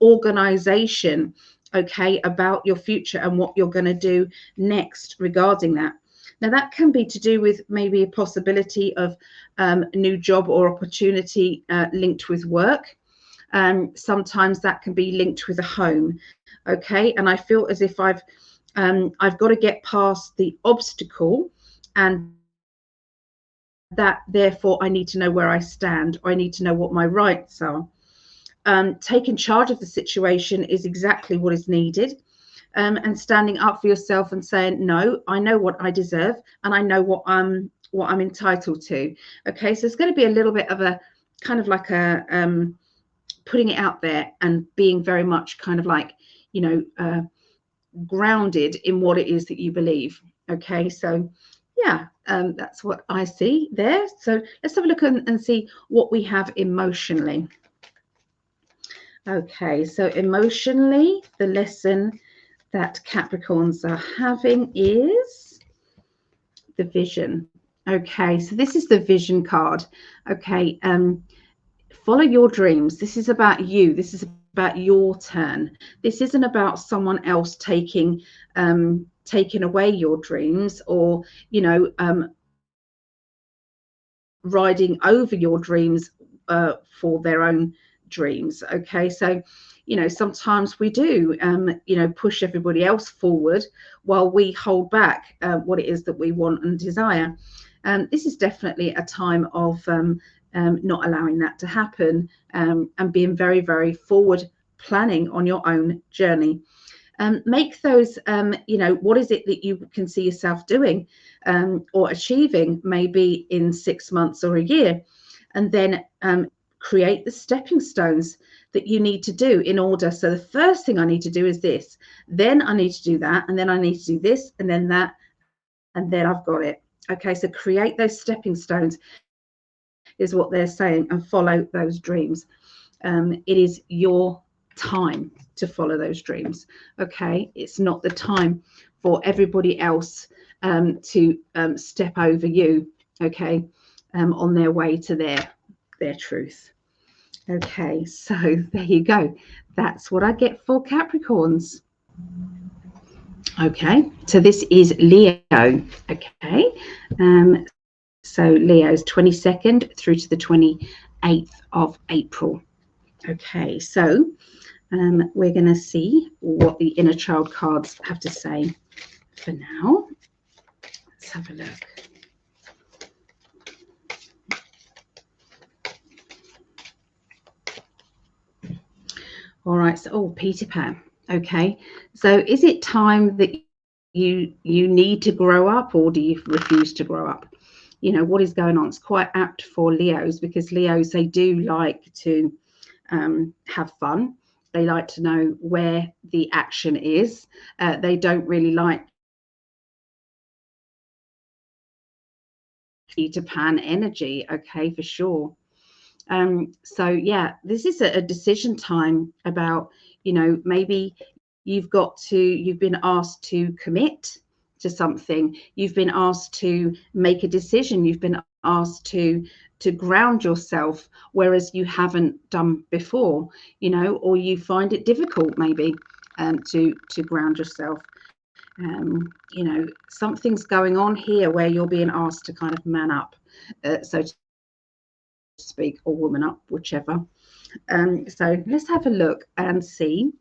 organization, okay, about your future and what you're going to do next regarding that. Now, that can be to do with maybe a possibility of a new job or opportunity linked with work. Sometimes that can be linked with a home, okay, and I feel as if I've got to get past the obstacle, and that therefore I need to know where I stand, or I need to know what my rights are. Taking charge of the situation is exactly what is needed, and standing up for yourself and saying, no, I know what I deserve, and I know what I'm entitled to. Okay, so it's going to be a little bit of a kind of like a putting it out there and being very much kind of like, you know, grounded in what it is that you believe. Okay, so yeah, that's what I see there. So let's have a look and see what we have emotionally. Okay, so emotionally, the lesson that Capricorns are having is the vision. Okay, so this is the vision card. Okay, follow your dreams. This is about you. This is about your turn. This isn't about someone else taking away your dreams, or, you know, riding over your dreams for their own dreams. Okay, so, you know, sometimes we do you know, push everybody else forward while we hold back what it is that we want and desire. This is definitely a time of not allowing that to happen, and being very, very forward planning on your own journey. Make those, you know, what is it that you can see yourself doing or achieving maybe in 6 months or a year, and then create the stepping stones that you need to do in order. So the first thing I need to do is this, then I need to do that, and then I need to do this, and then that, and then I've got it. Okay, so create those stepping stones. is what they're saying, and follow those dreams. It is your time to follow those dreams. Okay, it's not the time for everybody else to step over you. Okay, on their way to their truth. Okay, so there you go. That's what I get for Capricorns. Okay, so this is Leo. Okay, so Leo's 22nd through to the 28th of April. Okay, so we're going to see what the inner child cards have to say for now. Let's have a look. All right, so Peter Pan. Okay, so is it time that you need to grow up, or do you refuse to grow up? You know, what is going on? It's quite apt for Leos, because Leos, they do like to have fun. They like to know where the action is. They don't really like Peter Pan energy. Okay, for sure. So yeah, this is a decision time about, you know, maybe you've been asked to commit to something. You've been asked to make a decision. You've been asked to ground yourself, whereas you haven't done before, you know, or you find it difficult maybe to ground yourself. You know, something's going on here where you're being asked to kind of man up, so to speak, or woman up, whichever. So let's have a look and see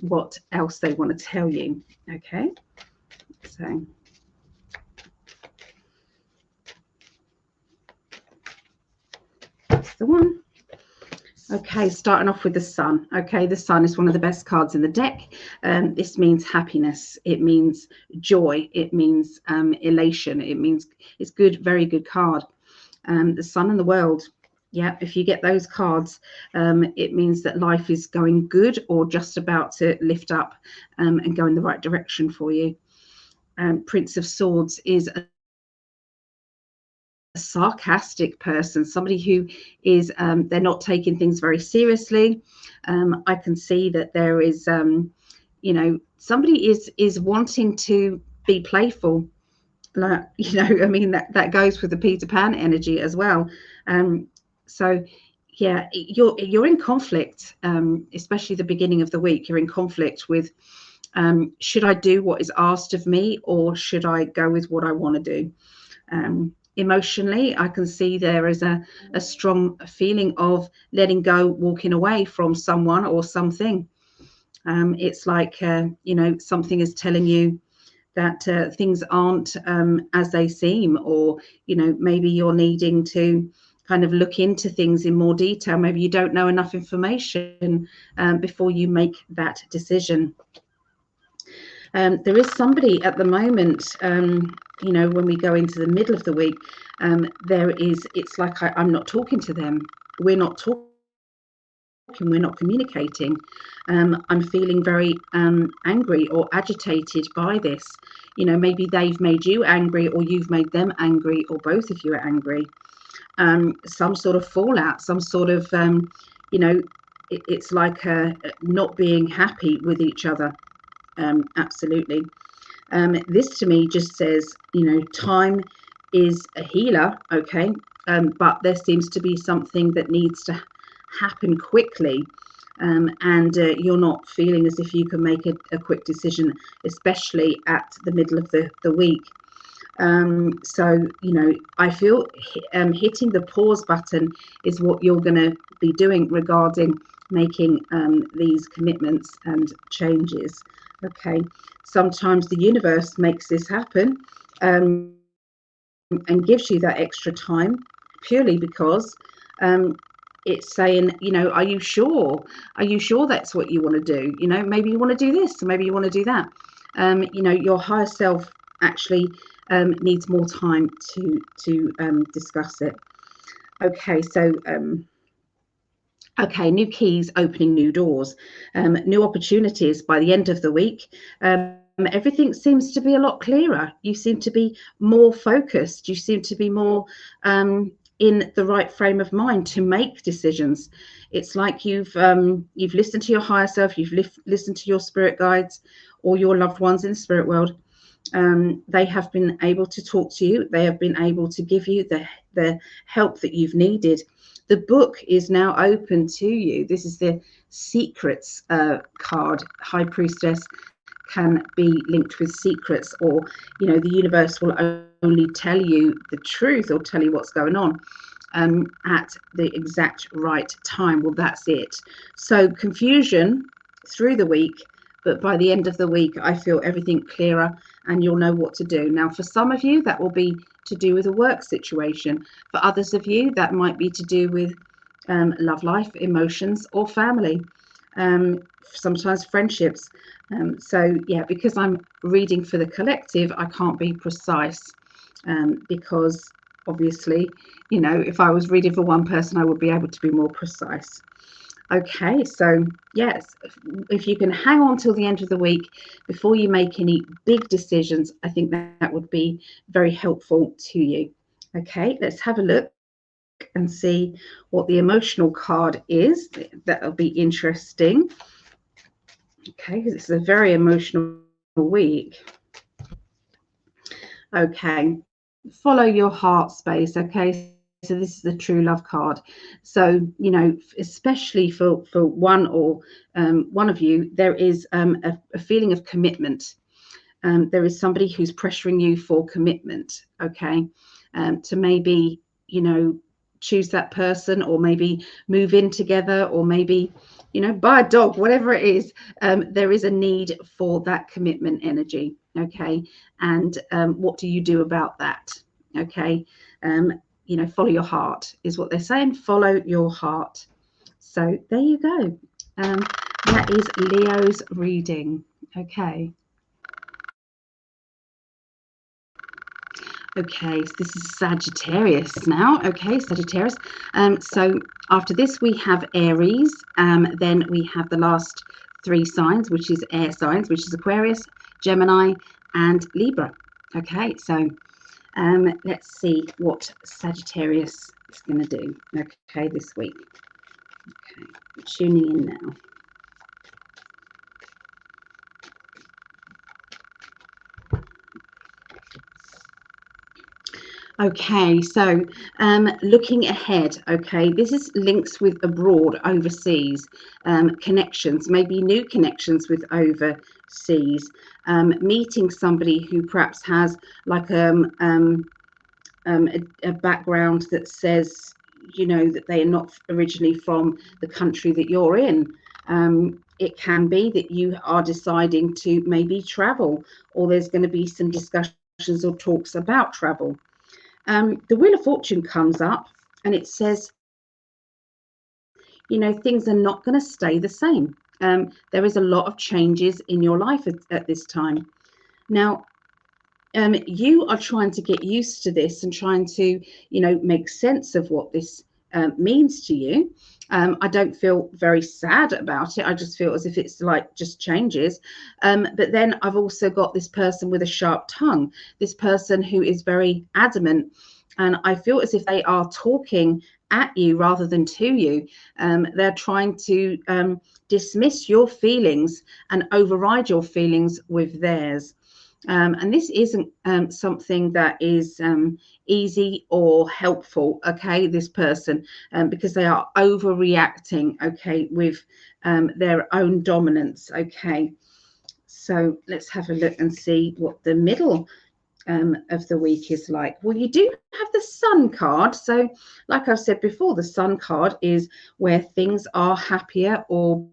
what else they want to tell you. Okay, so that's the one. Okay, starting off with the Sun. Okay, the Sun is one of the best cards in the deck. This means happiness. It means joy. It means elation. It means it's good, very good card. The Sun and the World. Yeah, if you get those cards, it means that life is going good or just about to lift up and go in the right direction for you. Prince of Swords is a sarcastic person, somebody who is they're not taking things very seriously. I can see that there is you know, somebody is wanting to be playful, like, you know, I mean, that goes with the Peter Pan energy as well. So yeah, you're in conflict, especially the beginning of the week. You're in conflict with should I do what is asked of me, or should I go with what I want to do? Emotionally, I can see there is a strong feeling of letting go, walking away from someone or something. It's like, you know, something is telling you that things aren't as they seem, or, you know, maybe you're needing to kind of look into things in more detail. Maybe you don't know enough information before you make that decision. There is somebody at the moment, you know, when we go into the middle of the week, it's like I'm not talking to them. We're not talking. We're not communicating. I'm feeling very angry or agitated by this. You know, maybe they've made you angry, or you've made them angry, or both of you are angry. Some sort of fallout, some sort of, you know, it's like not being happy with each other. Absolutely. This to me just says, you know, time is a healer. Okay. But there seems to be something that needs to happen quickly, and you're not feeling as if you can make a quick decision, especially at the middle of the week. So, you know, I feel hitting the pause button is what you're going to be doing regarding making these commitments and changes. Okay, sometimes the universe makes this happen and gives you that extra time purely because it's saying, you know, are you sure? Are you sure that's what you want to do? You know, maybe you want to do this, or maybe you want to do that. You know, your higher self actually needs more time to discuss it. Okay, so okay, new keys opening new doors, new opportunities by the end of the week. Everything seems to be a lot clearer. You seem to be more focused. You seem to be more in the right frame of mind to make decisions. It's like you've listened to your higher self, you've listened to your spirit guides or your loved ones in the spirit world. They have been able to talk to you. They have been able to give you the help that you've needed. The book is now open to you. This is the secrets card. High Priestess can be linked with secrets, or the universe will only tell you the truth or tell you what's going on at the exact right time. Well, that's it. So confusion through the week, but by the end of the week I feel everything clearer and you'll know what to do. Now, for some of you that will be to do with a work situation. For others of you that might be to do with love life, emotions, or family, sometimes friendships. So yeah, because I'm reading for the collective, I can't be precise because obviously, if I was reading for one person, I would be able to be more precise. Okay, so yes, if you can hang on till the end of the week before you make any big decisions, I think that would be very helpful to you. Okay, let's have a look and see what the emotional card is. That'll be interesting. Okay, because it's a very emotional week. Okay, follow your heart space. Okay, so this is the true love card. So especially for one or one of you, there is a feeling of commitment. There is somebody who's pressuring you for commitment. Okay, to maybe choose that person, or maybe move in together, or maybe buy a dog, whatever it is. There is a need for that commitment energy. Okay, and what do you do about that? Okay, follow your heart is what they're saying. Follow your heart. So there you go. That is Leo's reading. Okay. Okay, so this is Sagittarius now. Okay, Sagittarius. So after this we have Aries. Then we have the last three signs, which is air signs, which is Aquarius, Gemini, and Libra. Okay, so let's see what Sagittarius is going to do. Okay, this week. Okay, I'm tuning in now. Okay, so looking ahead, okay, this is links with abroad, overseas, connections, maybe new connections with overseas, meeting somebody who perhaps has like a background that says, that they are not originally from the country that you're in. It can be that you are deciding to maybe travel, or there's going to be some discussions or talks about travel. The Wheel of Fortune comes up and it says, things are not going to stay the same. There is a lot of changes in your life at this time. Now, you are trying to get used to this and trying to, make sense of what this means to you. I don't feel very sad about it. I just feel as if it's like just changes. But then I've also got this person with a sharp tongue, this person who is very adamant. And I feel as if they are talking at you rather than to you. They're trying to dismiss your feelings and override your feelings with theirs. And this isn't something that is easy or helpful, okay, this person, because they are overreacting, okay, with their own dominance, okay. So let's have a look and see what the middle of the week is like. Well, you do have the Sun card. So like I've said before, the Sun card is where things are happier or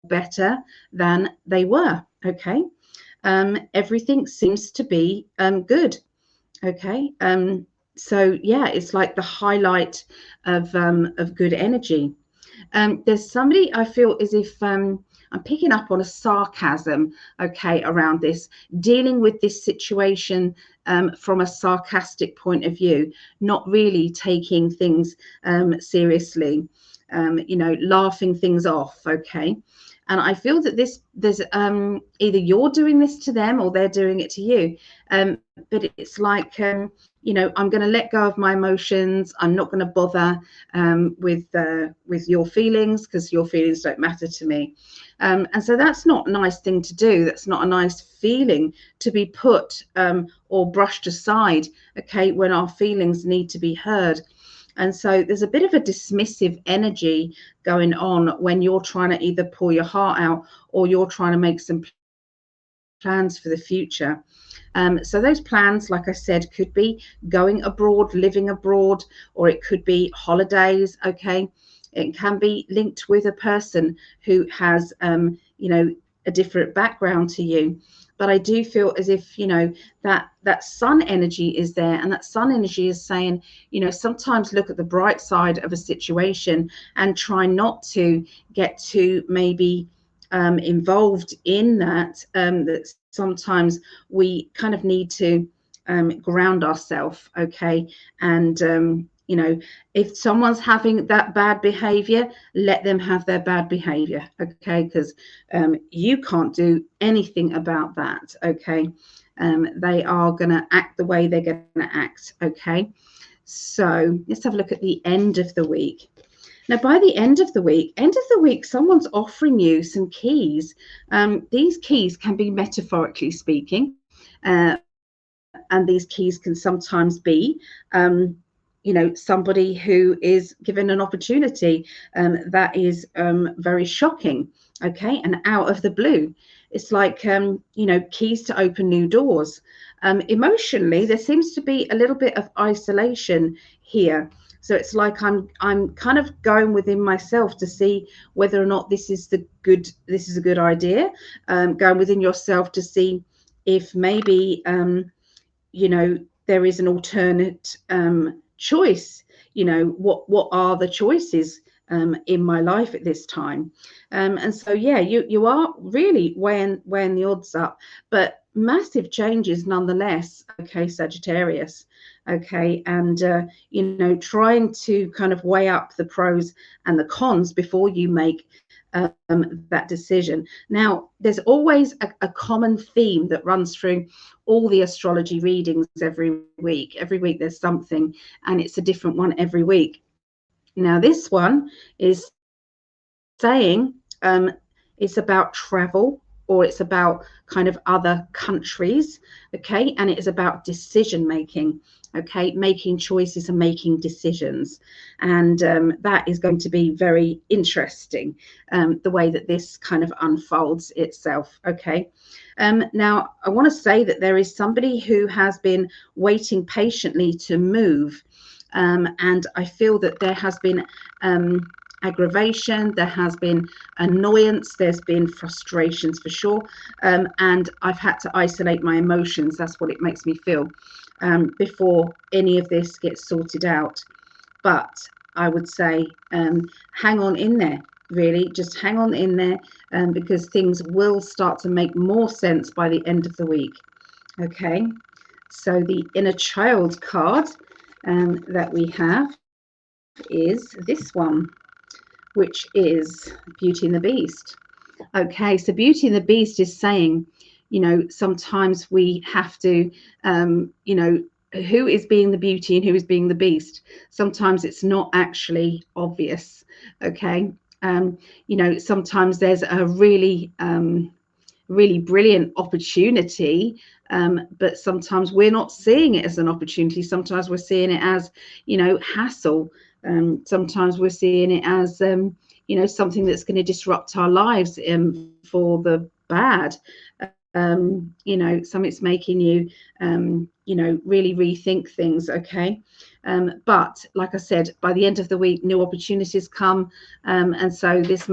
better than they were, okay. Everything seems to be good. Okay. So yeah, it's like the highlight of good energy. There's somebody, I feel as if I'm picking up on a sarcasm, okay, around this, dealing with this situation from a sarcastic point of view, not really taking things seriously, laughing things off, okay. And I feel that there's either you're doing this to them or they're doing it to you. But it's like, you know, I'm going to let go of my emotions. I'm not going to bother with your feelings, because your feelings don't matter to me. And so that's not a nice thing to do. That's not a nice feeling to be put or brushed aside, okay, when our feelings need to be heard. And so there's a bit of a dismissive energy going on when you're trying to either pour your heart out or you're trying to make some plans for the future. So those plans, like I said, could be going abroad, living abroad, or it could be holidays. Okay, it can be linked with a person who has, you know, a different background to you. But I do feel as if, you know, that sun energy is there, and that sun energy is saying, you know, sometimes look at the bright side of a situation and try not to get too maybe involved in that. That sometimes we kind of need to ground ourselves, okay? And you know, if someone's having that bad behavior, let them have their bad behavior, okay? Because you can't do anything about that, okay? They are going to act the way they're going to act, okay? So let's have a look at the end of the week. Now, by the end of the week, someone's offering you some keys. These keys can be metaphorically speaking, and these keys can sometimes be, you know, somebody who is given an opportunity that is very shocking, okay, and out of the blue. It's like, you know, keys to open new doors. Emotionally, there seems to be a little bit of isolation here. So it's like I'm kind of going within myself to see whether or not this is a good idea. Going within yourself to see if maybe you know, there is an alternate choice. You know, what are the choices in my life at this time? And so yeah, you are really weighing the odds up, but massive changes nonetheless, okay, Sagittarius. Okay, and you know, trying to kind of weigh up the pros and the cons before you make that decision. Now, there's always a common theme that runs through all the astrology readings every week. Every week there's something, and it's a different one every week. Now, this one is saying it's about travel, or it's about kind of other countries, okay, and it is about decision making, okay, making choices and making decisions. And that is going to be very interesting, the way that this kind of unfolds itself, okay. Now, I want to say that there is somebody who has been waiting patiently to move, and I feel that there has been aggravation, there has been annoyance, there's been frustrations for sure, and I've had to isolate my emotions. That's what it makes me feel, before any of this gets sorted out. But I would say hang on in there, really, just hang on in there, because things will start to make more sense by the end of the week. Okay, so the inner child card that we have is this one, which is Beauty and the Beast. Okay, so Beauty and the Beast is saying, you know, sometimes we have to, you know, who is being the beauty and who is being the beast. Sometimes it's not actually obvious. Okay, you know, sometimes there's a really really brilliant opportunity, but sometimes we're not seeing it as an opportunity. Sometimes we're seeing it as, you know, hassle. Sometimes we're seeing it as, you know, something that's going to disrupt our lives for the bad. You know, something's making you, you know, really rethink things. Okay. But like I said, by the end of the week, new opportunities come. And so this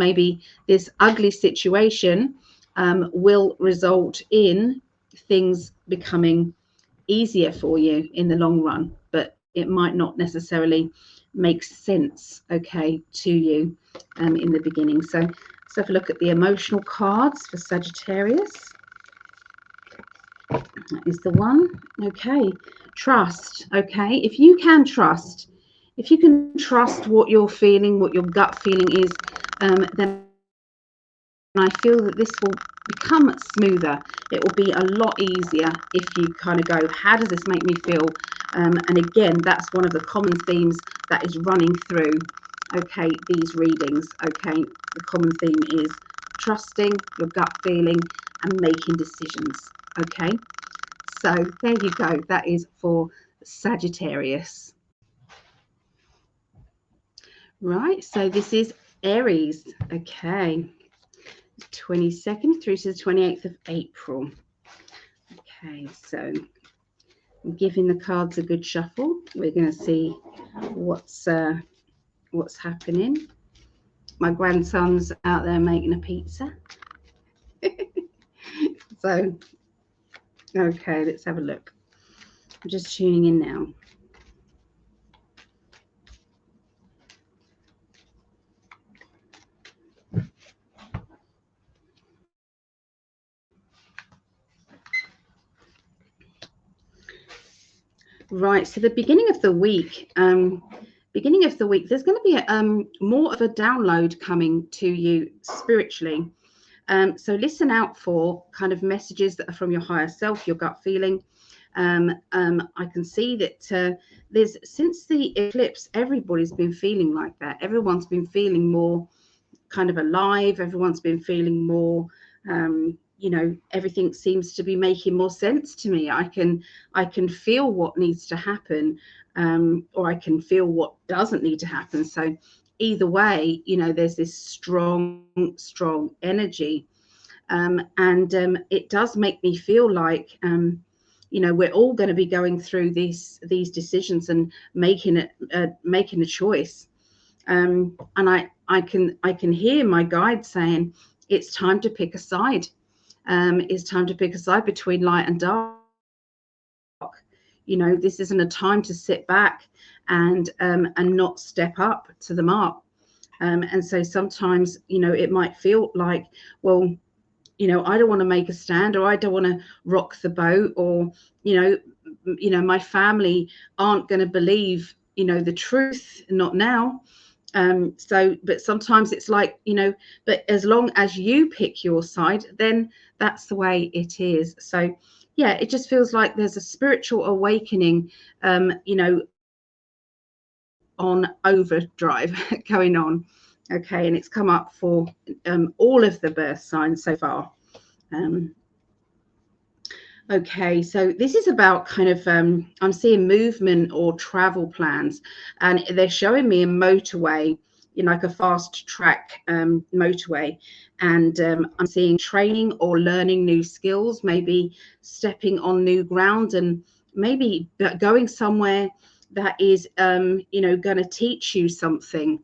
ugly situation will result in things becoming easier for you in the long run, but it might not necessarily make sense, okay, to you in the beginning. So let's have a look at the emotional cards for Sagittarius. That is the one. Okay, trust. Okay, if you can trust what you're feeling, what your gut feeling is, then I feel that this will become smoother. It will be a lot easier if you kind of go, how does this make me feel? And again, that's one of the common themes that is running through, okay, these readings. Okay, the common theme is trusting your gut feeling and making decisions. Okay, so there you go. That is for Sagittarius. Right, so this is Aries. Okay, 22nd through to the 28th of April. Okay, so I'm giving the cards a good shuffle. We're going to see what's happening. My grandson's out there making a pizza. So, okay, let's have a look. I'm just tuning in now. Right, so the beginning of the week, there's going to be more of a download coming to you spiritually. So listen out for kind of messages that are from your higher self, your gut feeling. I can see that there's, since the eclipse, everybody's been feeling like that. Everyone's been feeling more kind of alive. Everyone's been feeling more, you know, everything seems to be making more sense to me. I can feel what needs to happen, or I can feel what doesn't need to happen. So either way, you know, there's this strong energy. And it does make me feel like, you know, we're all going to be going through these decisions and making a choice. And I can hear my guide saying it's time to pick a side. It's time to pick a side between light and dark. You know, this isn't a time to sit back and not step up to the mark. And so sometimes, you know, it might feel like, well, you know, I don't want to make a stand, or I don't want to rock the boat, or, you know, my family aren't going to believe, you know, the truth, not now. So, but sometimes it's like, you know, but as long as you pick your side, then that's the way it is. So, yeah, it just feels like there's a spiritual awakening, you know, on overdrive going on. Okay, and it's come up for all of the birth signs so far. Okay, so this is about kind of, I'm seeing movement or travel plans, and they're showing me a motorway, you know, like a fast track motorway, and I'm seeing training or learning new skills, maybe stepping on new ground, and maybe going somewhere that is, you know, going to teach you something.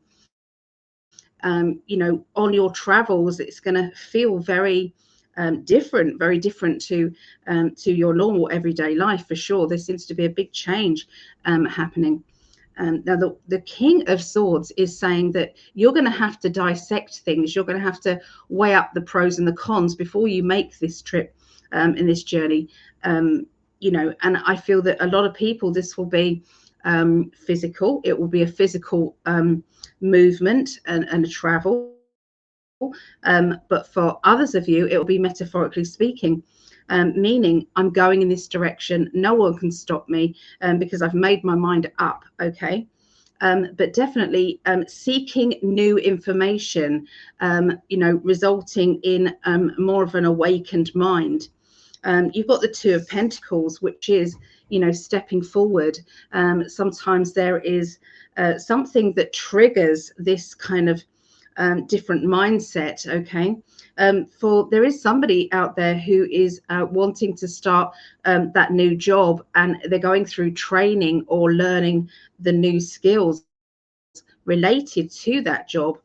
You know, on your travels, it's going to feel very very different to your normal everyday life, for sure. There seems to be a big change happening. Now, the King of Swords is saying that you're going to have to dissect things. You're going to have to weigh up the pros and the cons before you make this trip in this journey. You know, and I feel that a lot of people, this will be physical. It will be a physical movement and a travel. But for others of you, it will be metaphorically speaking, meaning I'm going in this direction. No one can stop me because I've made my mind up. Okay. But definitely seeking new information, you know, resulting in more of an awakened mind. You've got the Two of Pentacles, which is, you know, stepping forward. Sometimes there is something that triggers this kind of different mindset. Okay. For there is somebody out there who is wanting to start that new job, and they're going through training or learning the new skills related to that job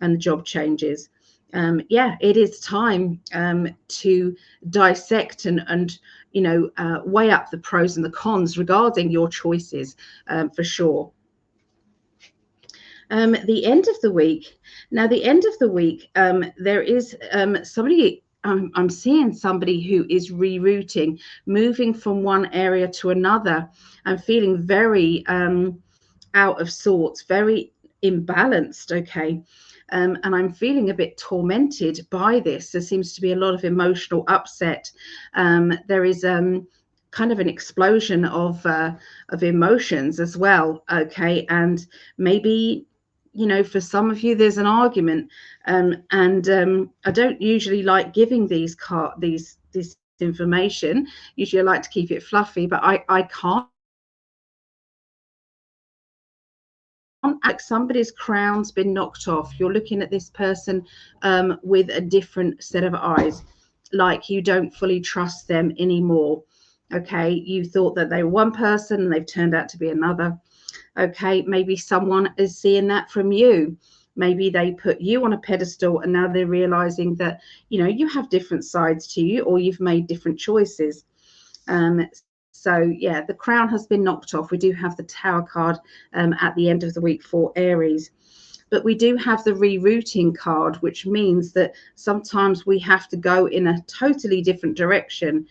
and the job changes. Yeah, it is time to dissect and you know, weigh up the pros and the cons regarding your choices, for sure. The end of the week. Now, the end of the week, there is somebody. I'm seeing somebody who is rerouting, moving from one area to another, and feeling very out of sorts, very imbalanced. Okay. and I'm feeling a bit tormented by this. There seems to be a lot of emotional upset. There is kind of an explosion of emotions as well. Okay, and maybe, you know, for some of you there's an argument, and I don't usually like giving these this information. Usually I like to keep it fluffy, but I can't. Like somebody's crown's been knocked off. You're looking at this person with a different set of eyes, like you don't fully trust them anymore. Okay, you thought that they were one person and they've turned out to be another. Okay, maybe someone is seeing that from you. Maybe they put you on a pedestal and now they're realizing that, you know, you have different sides to you, or you've made different choices. So yeah, the crown has been knocked off. We do have the Tower card at the end of the week for Aries, but we do have the rerouting card, which means that sometimes we have to go in a totally different direction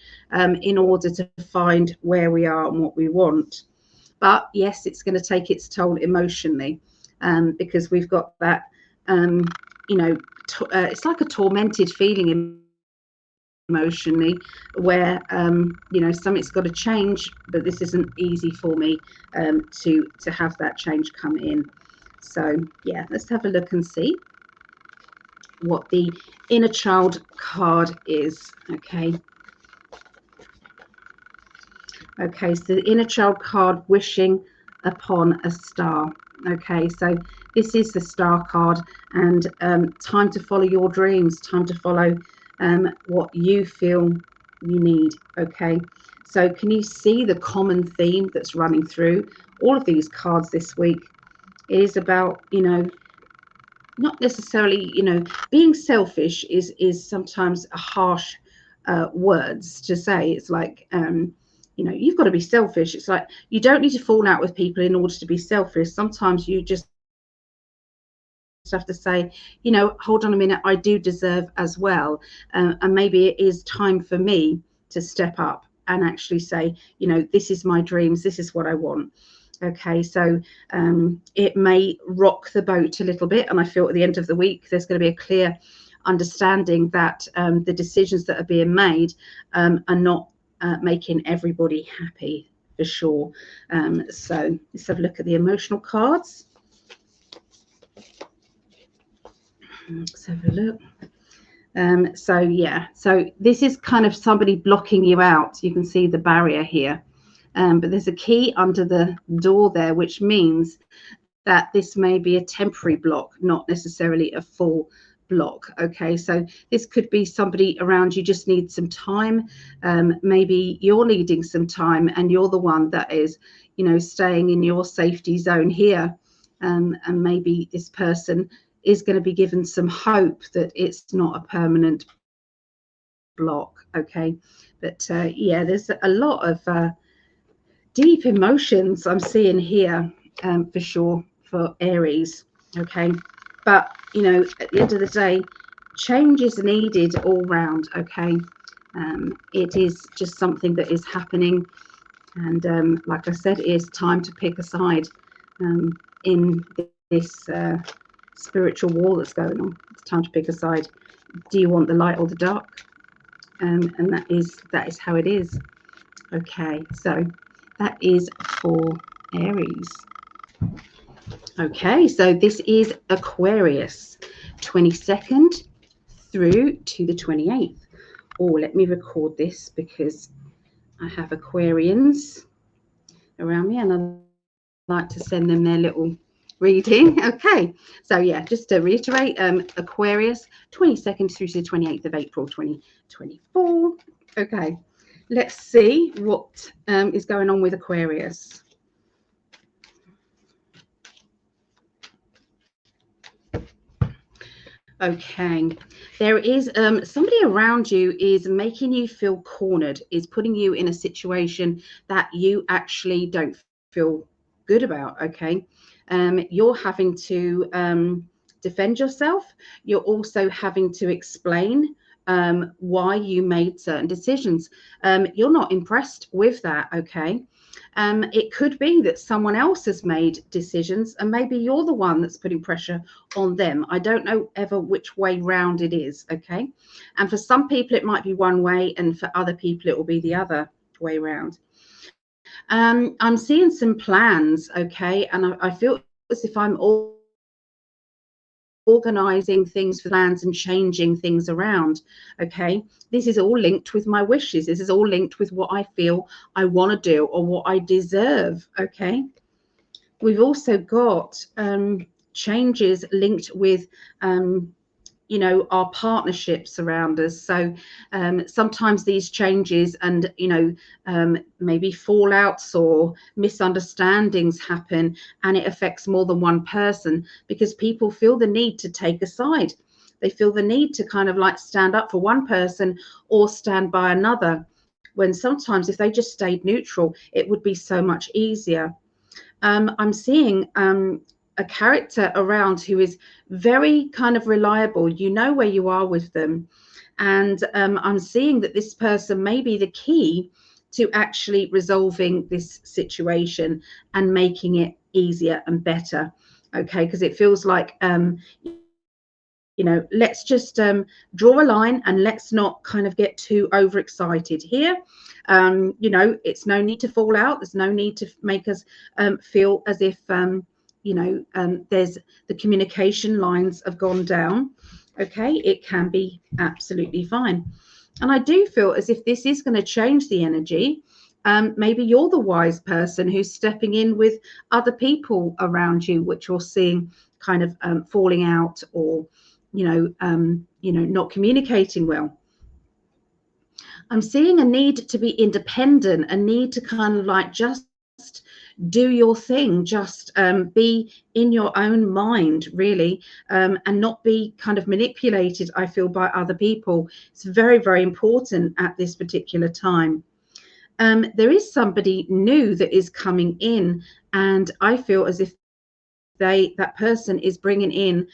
in order to find where we are and what we want. But yes, it's going to take its toll emotionally, because we've got that, you know, it's like a tormented feeling emotionally, where you know, something's got to change, but this isn't easy for me to have that change come in. So yeah, let's have a look and see what the inner child card is. Okay, so the inner child card, wishing upon a star. Okay, so this is the star card, and time to follow your dreams, time to follow what you feel you need. Okay, so can you see the common theme that's running through all of these cards this week? It is about, you know, not necessarily, you know, being selfish is sometimes a harsh words to say. It's like, you know, you've got to be selfish. It's like, you don't need to fall out with people in order to be selfish. Sometimes you just have to say, you know, hold on a minute, I do deserve as well, and maybe it is time for me to step up and actually say, you know, this is my dreams, this is what I want. Okay, so it may rock the boat a little bit, and I feel at the end of the week there's going to be a clear understanding that the decisions that are being made are not making everybody happy, for sure. So let's have a look at the emotional cards. Let's have a look. So yeah, so this is kind of somebody blocking you out. You can see the barrier here, but there's a key under the door there, which means that this may be a temporary block, not necessarily a full block. Okay, so this could be somebody around you just needs some time. Maybe you're needing some time and you're the one that is, you know, staying in your safety zone here, and maybe this person is going to be given some hope that it's not a permanent block. Okay, but yeah, there's a lot of deep emotions I'm seeing here, for sure, for Aries. Okay, but you know, at the end of the day, change is needed all round. Okay, it is just something that is happening, and like I said, it is time to pick a side in this spiritual war that's going on. It's time to pick a side. Do you want the light or the dark? And that is how it is. Okay, so that is for Aries. Okay, so this is Aquarius, 22nd through to the 28th. Oh, let me record this because I have Aquarians around me and I like to send them their little reading. Okay, so yeah, just to reiterate, Aquarius, 22nd through to the 28th of April 2024. Okay, let's see what is going on with Aquarius. Okay, there is somebody around you is making you feel cornered, is putting you in a situation that you actually don't feel good about. Okay, you're having to defend yourself. You're also having to explain why you made certain decisions. You're not impressed with that, okay? It could be that someone else has made decisions and maybe you're the one that's putting pressure on them. I don't know ever which way round it is, okay? And for some people it might be one way, and for other people it will be the other way round. I'm seeing some plans, okay? And I feel as if I'm organizing things for plans and changing things around, okay? This is all linked with my wishes. This is all linked with what I feel I want to do or what I deserve, okay? We've also got changes linked with you know, our partnerships around us. So sometimes these changes and, you know, maybe fallouts or misunderstandings happen, and it affects more than one person because people feel the need to take a side. They feel the need to kind of like stand up for one person or stand by another, when sometimes if they just stayed neutral, it would be so much easier. I'm seeing a character around who is very kind of reliable. You know where you are with them. And I'm seeing that this person may be the key to actually resolving this situation and making it easier and better. Okay, because it feels like, you know, let's just draw a line and let's not kind of get too overexcited here. You know, it's no need to fall out. There's no need to make us feel as if, you know, there's the communication lines have gone down. Okay, it can be absolutely fine. And I do feel as if this is going to change the energy. Maybe you're the wise person who's stepping in with other people around you, which you're seeing kind of falling out or, you know, not communicating well. I'm seeing a need to be independent, a need to kind of like just do your thing, just be in your own mind, really, and not be kind of manipulated, I feel, by other people. It's very, very important at this particular time. There is somebody new that is coming in, and I feel as if that person is bringing in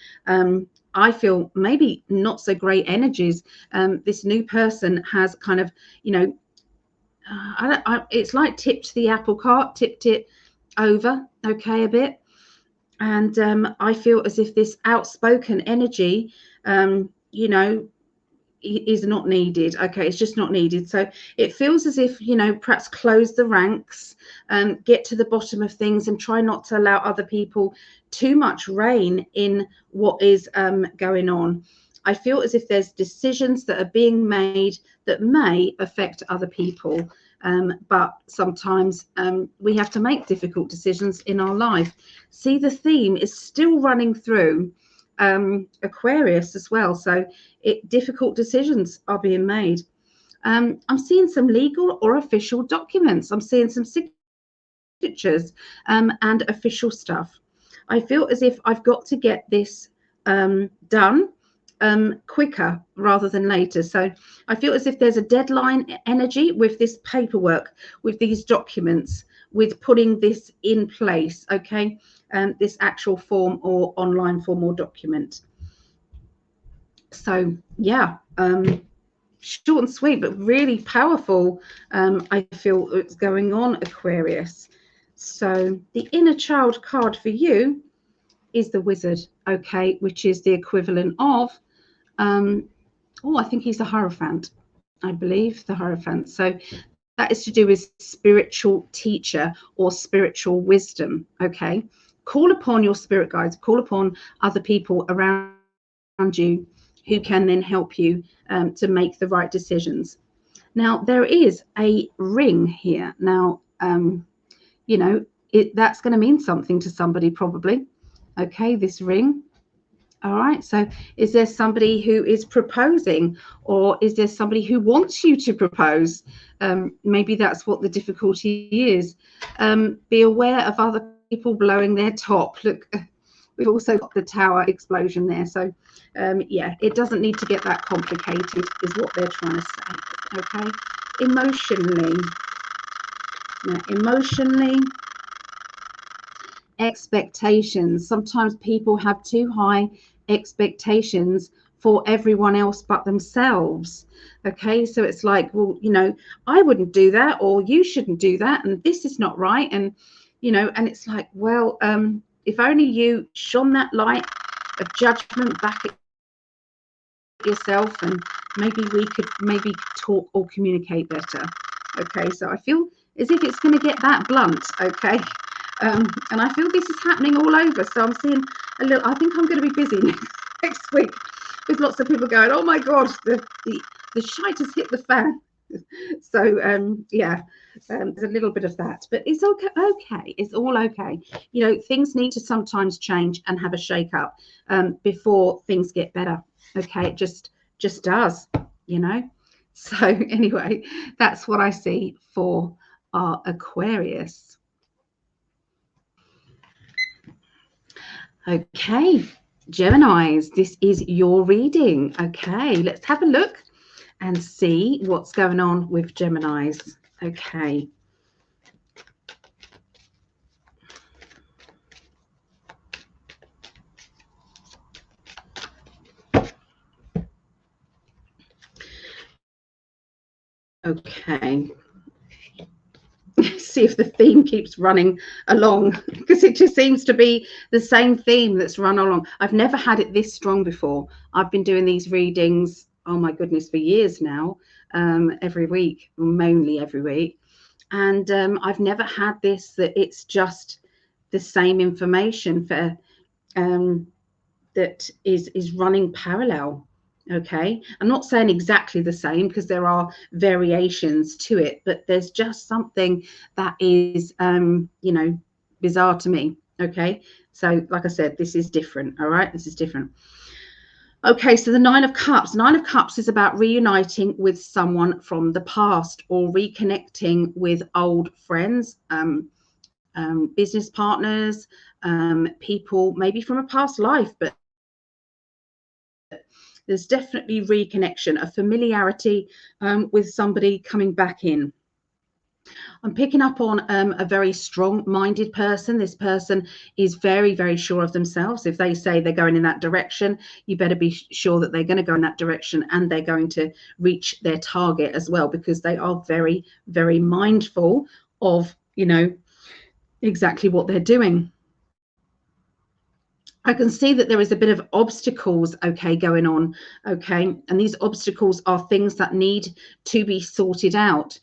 I feel maybe not so great energies. This new person has kind of, you know, it's like tipped the apple cart, tipped it over, okay, a bit. And I feel as if this outspoken energy, you know, is not needed. Okay, it's just not needed. So it feels as if, you know, perhaps close the ranks, get to the bottom of things and try not to allow other people too much reign in what is going on. I feel as if there's decisions that are being made that may affect other people, but sometimes we have to make difficult decisions in our life. See, the theme is still running through Aquarius as well, so difficult decisions are being made. I'm seeing some legal or official documents. I'm seeing some signatures and official stuff. I feel as if I've got to get this done quicker rather than later. So I feel as if there's a deadline energy with this paperwork, with these documents, with putting this in place, okay? This actual form or online form or document. So yeah, short and sweet, but really powerful. I feel it's going on, Aquarius. So the inner child card for you is the Wizard, okay, which is the equivalent of, I think he's the Hierophant, I believe, the Hierophant. So that is to do with spiritual teacher or spiritual wisdom, okay? Call upon your spirit guides, call upon other people around you who can then help you to make the right decisions. Now, there is a ring here. Now, you know, that's going to mean something to somebody probably, okay, this ring. All right, so is there somebody who is proposing, or is there somebody who wants you to propose? Maybe that's what the difficulty is. Be aware of other people blowing their top. Look, we've also got the tower explosion there. So, yeah, it doesn't need to get that complicated, is what they're trying to say. Okay, emotionally. Now, emotionally, expectations. Sometimes people have too high expectations for everyone else but themselves. Okay, so it's like, well, you know, I wouldn't do that, or you shouldn't do that, and this is not right. And you know, and it's like, well, if only you shone that light of judgment back at yourself, and maybe we could maybe talk or communicate better. Okay, so I feel as if it's going to get that blunt. Okay, and I feel this is happening all over. So I'm seeing a little, I think I'm going to be busy next week with lots of people going, oh my god, the shite has hit the fan. So yeah, there's a little bit of that, but it's okay, it's all okay. You know, things need to sometimes change and have a shake up before things get better. Okay, it just does, you know. So anyway, that's what I see for our Aquarius. Okay, Geminis, this is your reading. Okay, let's have a look and see what's going on with Geminis. Okay. Okay. See if the theme keeps running along, because it just seems to be the same theme that's run along. I've never had it this strong before. I've been doing these readings, oh my goodness, for years now, every week, mainly every week. And I've never had this, that it's just the same information for that is running parallel. Okay, I'm not saying exactly the same, because there are variations to it, but there's just something that is you know, bizarre to me. Okay, so like I said, this is different. All right, this is different. Okay, so the Nine of Cups. Nine of Cups is about reuniting with someone from the past, or reconnecting with old friends, business partners, people maybe from a past life, but there's definitely reconnection, a familiarity with somebody coming back in. I'm picking up on a very strong-minded person. This person is very, very sure of themselves. If they say they're going in that direction, you better be sure that they're going to go in that direction, and they're going to reach their target as well, because they are very, very mindful of, you know, exactly what they're doing. I can see that there is a bit of obstacles, okay, going on, okay, and these obstacles are things that need to be sorted out.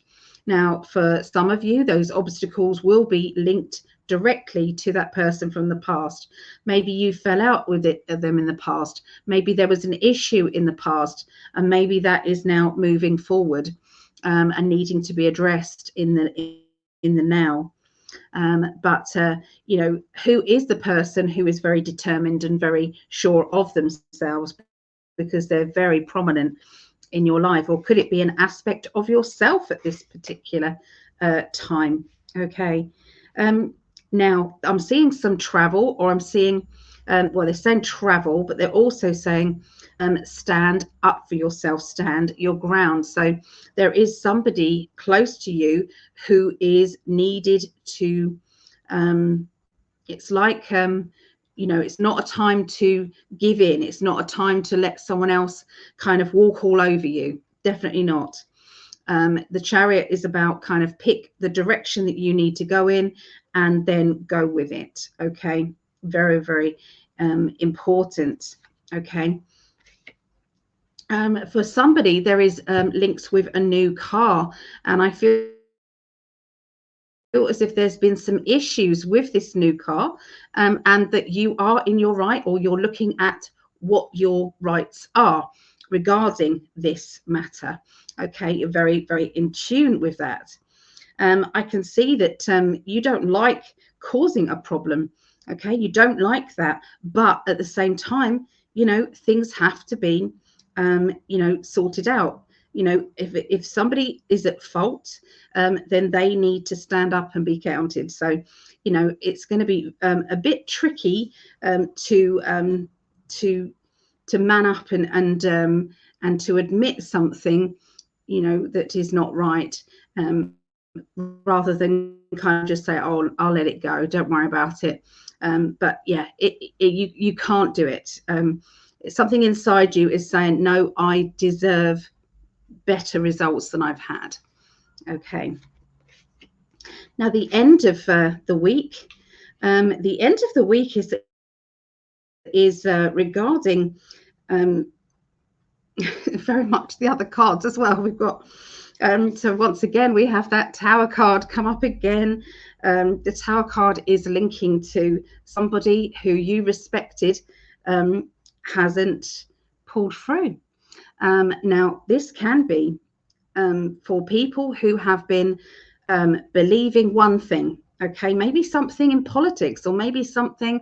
Now, for some of you, those obstacles will be linked directly to that person from the past. Maybe you fell out with them in the past. Maybe there was an issue in the past, and maybe that is now moving forward and needing to be addressed in the now. But you know, who is the person who is very determined and very sure of themselves, because they're very prominent in your life? Or could it be an aspect of yourself at this particular time? Okay, now I'm seeing some travel, or I'm seeing well, they're saying travel, but they're also saying stand up for yourself, stand your ground. So there is somebody close to you who is needed to it's like you know, it's not a time to give in. It's not a time to let someone else kind of walk all over you. Definitely not. The Chariot is about kind of pick the direction that you need to go in and then go with it. Okay, very, very important. Okay. For somebody, there is links with a new car, and I feel as if there's been some issues with this new car, and that you are in your right, or you're looking at what your rights are regarding this matter. Okay, you're very, very in tune with that. I can see that you don't like causing a problem. Okay, you don't like that, but at the same time, you know, things have to be you know, sorted out. You know, if somebody is at fault, then they need to stand up and be counted. So, you know, it's going to be a bit tricky to man up and to admit something, you know, that is not right, rather than kind of just say, oh, I'll let it go, don't worry about it. But yeah, you can't do it. something inside you is saying, no, I deserve better results than I've had. Okay. Now, the end of the week. The end of the week is regarding very much the other cards as well. We've got so once again we have that Tower card come up again. The Tower card is linking to somebody who you respected hasn't pulled through. Now this can be for people who have been believing one thing, okay, maybe something in politics, or maybe something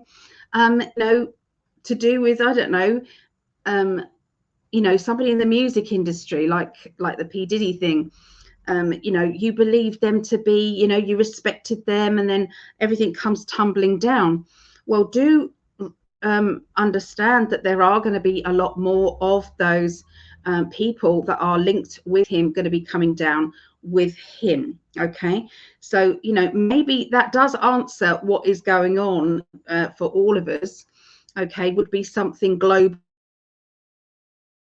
to do with, I don't know, somebody in the music industry, like the P. Diddy thing. You believed them to be, you respected them, and then everything comes tumbling down. Well, do understand that there are going to be a lot more of those people that are linked with him going to be coming down with him. Okay, so maybe that does answer what is going on for all of us. Okay, would be something global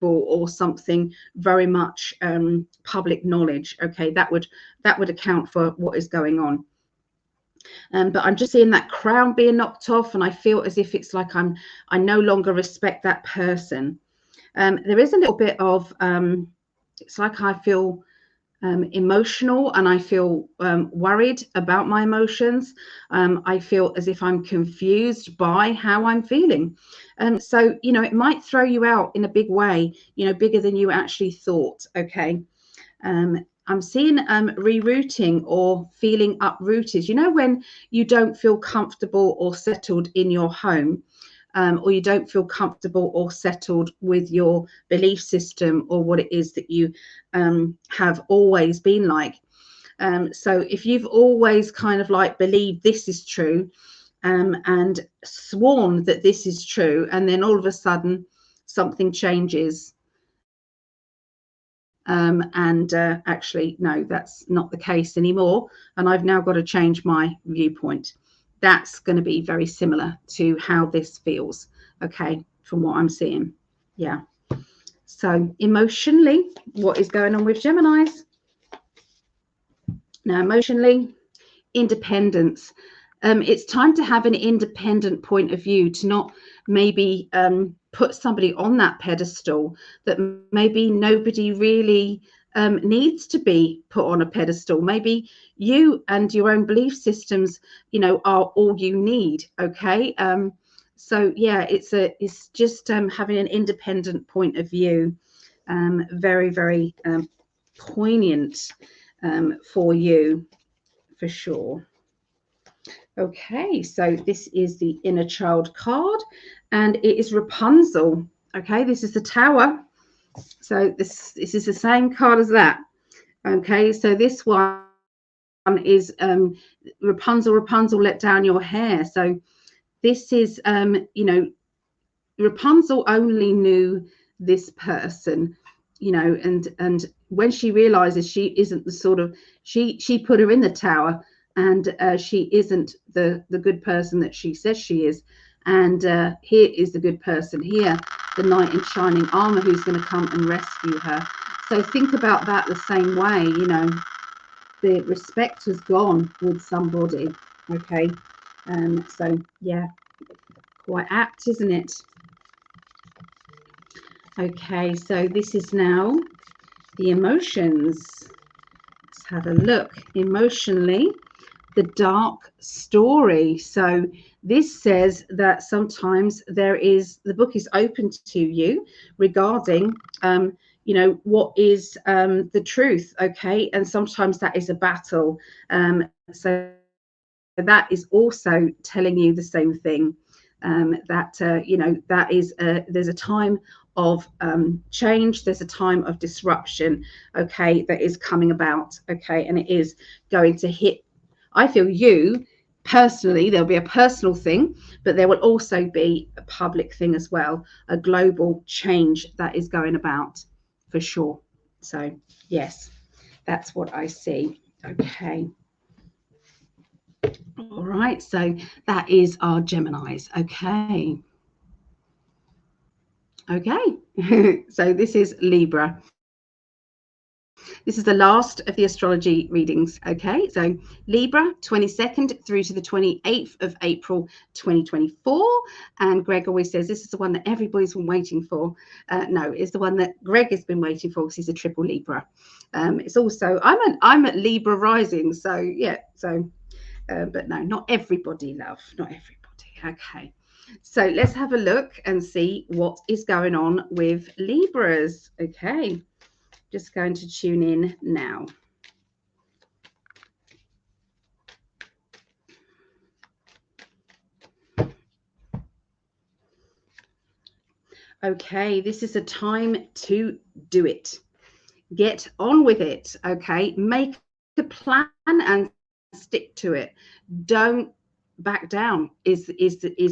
or something very much public knowledge. Okay, that would account for what is going on. But I'm just seeing that crown being knocked off, and I feel as if it's like I no longer respect that person. There is a little bit of it's like I feel emotional, and I feel worried about my emotions. I feel as if I'm confused by how I'm feeling. So it might throw you out in a big way, bigger than you actually thought. Okay. I'm seeing rerouting or feeling uprooted. When you don't feel comfortable or settled in your home, or you don't feel comfortable or settled with your belief system or what it is that you have always been like. So if you've always kind of like believed this is true and sworn that this is true, and then all of a sudden something changes, and actually no, that's not the case anymore, and I've now got to change my viewpoint. That's going to be very similar to how this feels, okay, from what I'm seeing. Yeah. So emotionally, what is going on with Geminis? Now, emotionally, independence. It's time to have an independent point of view, to not maybe put somebody on that pedestal that maybe nobody really needs to be put on a pedestal. Maybe you and your own belief systems, are all you need. Okay. So yeah, it's just having an independent point of view. Very, very poignant for you, for sure. Okay, so this is the inner child card, and it is Rapunzel. Okay, this is the Tower. So this is the same card as that. Okay, so this one is Rapunzel, Rapunzel, let down your hair. So this is, Rapunzel only knew this person, and when she realizes she isn't the sort of, she put her in the tower, and she isn't the good person that she says she is. And here is the good person here, the knight in shining armor, who's going to come and rescue her. So think about that the same way. The respect has gone with somebody. Okay, so yeah, quite apt, isn't it? Okay, so this is now the emotions. Let's have a look. Emotionally, the dark story. So this says that sometimes the book is open to you regarding what is the truth. Okay, and sometimes that is a battle. So that is also telling you the same thing, that that is there's a time of change, there's a time of disruption, okay, that is coming about. Okay, and it is going to hit, I feel, you personally. There'll be a personal thing, but there will also be a public thing as well, a global change that is going about, for sure. So yes, that's what I see. Okay. All right, so that is our Geminis. Okay. Okay, so this is Libra. This is the last of the astrology readings. Okay, so Libra, 22nd through to the 28th of April 2024. And Greg always says this is the one that everybody's been waiting for. No, it's the one that Greg has been waiting for because he's a triple Libra. It's also I'm at Libra rising, so yeah. So, but no, not everybody, love, not everybody. Okay. So let's have a look and see what is going on with Libras. Okay. Just going to tune in now. Okay, this is a time to do it. Get on with it. Okay, make a plan and stick to it. Don't back down is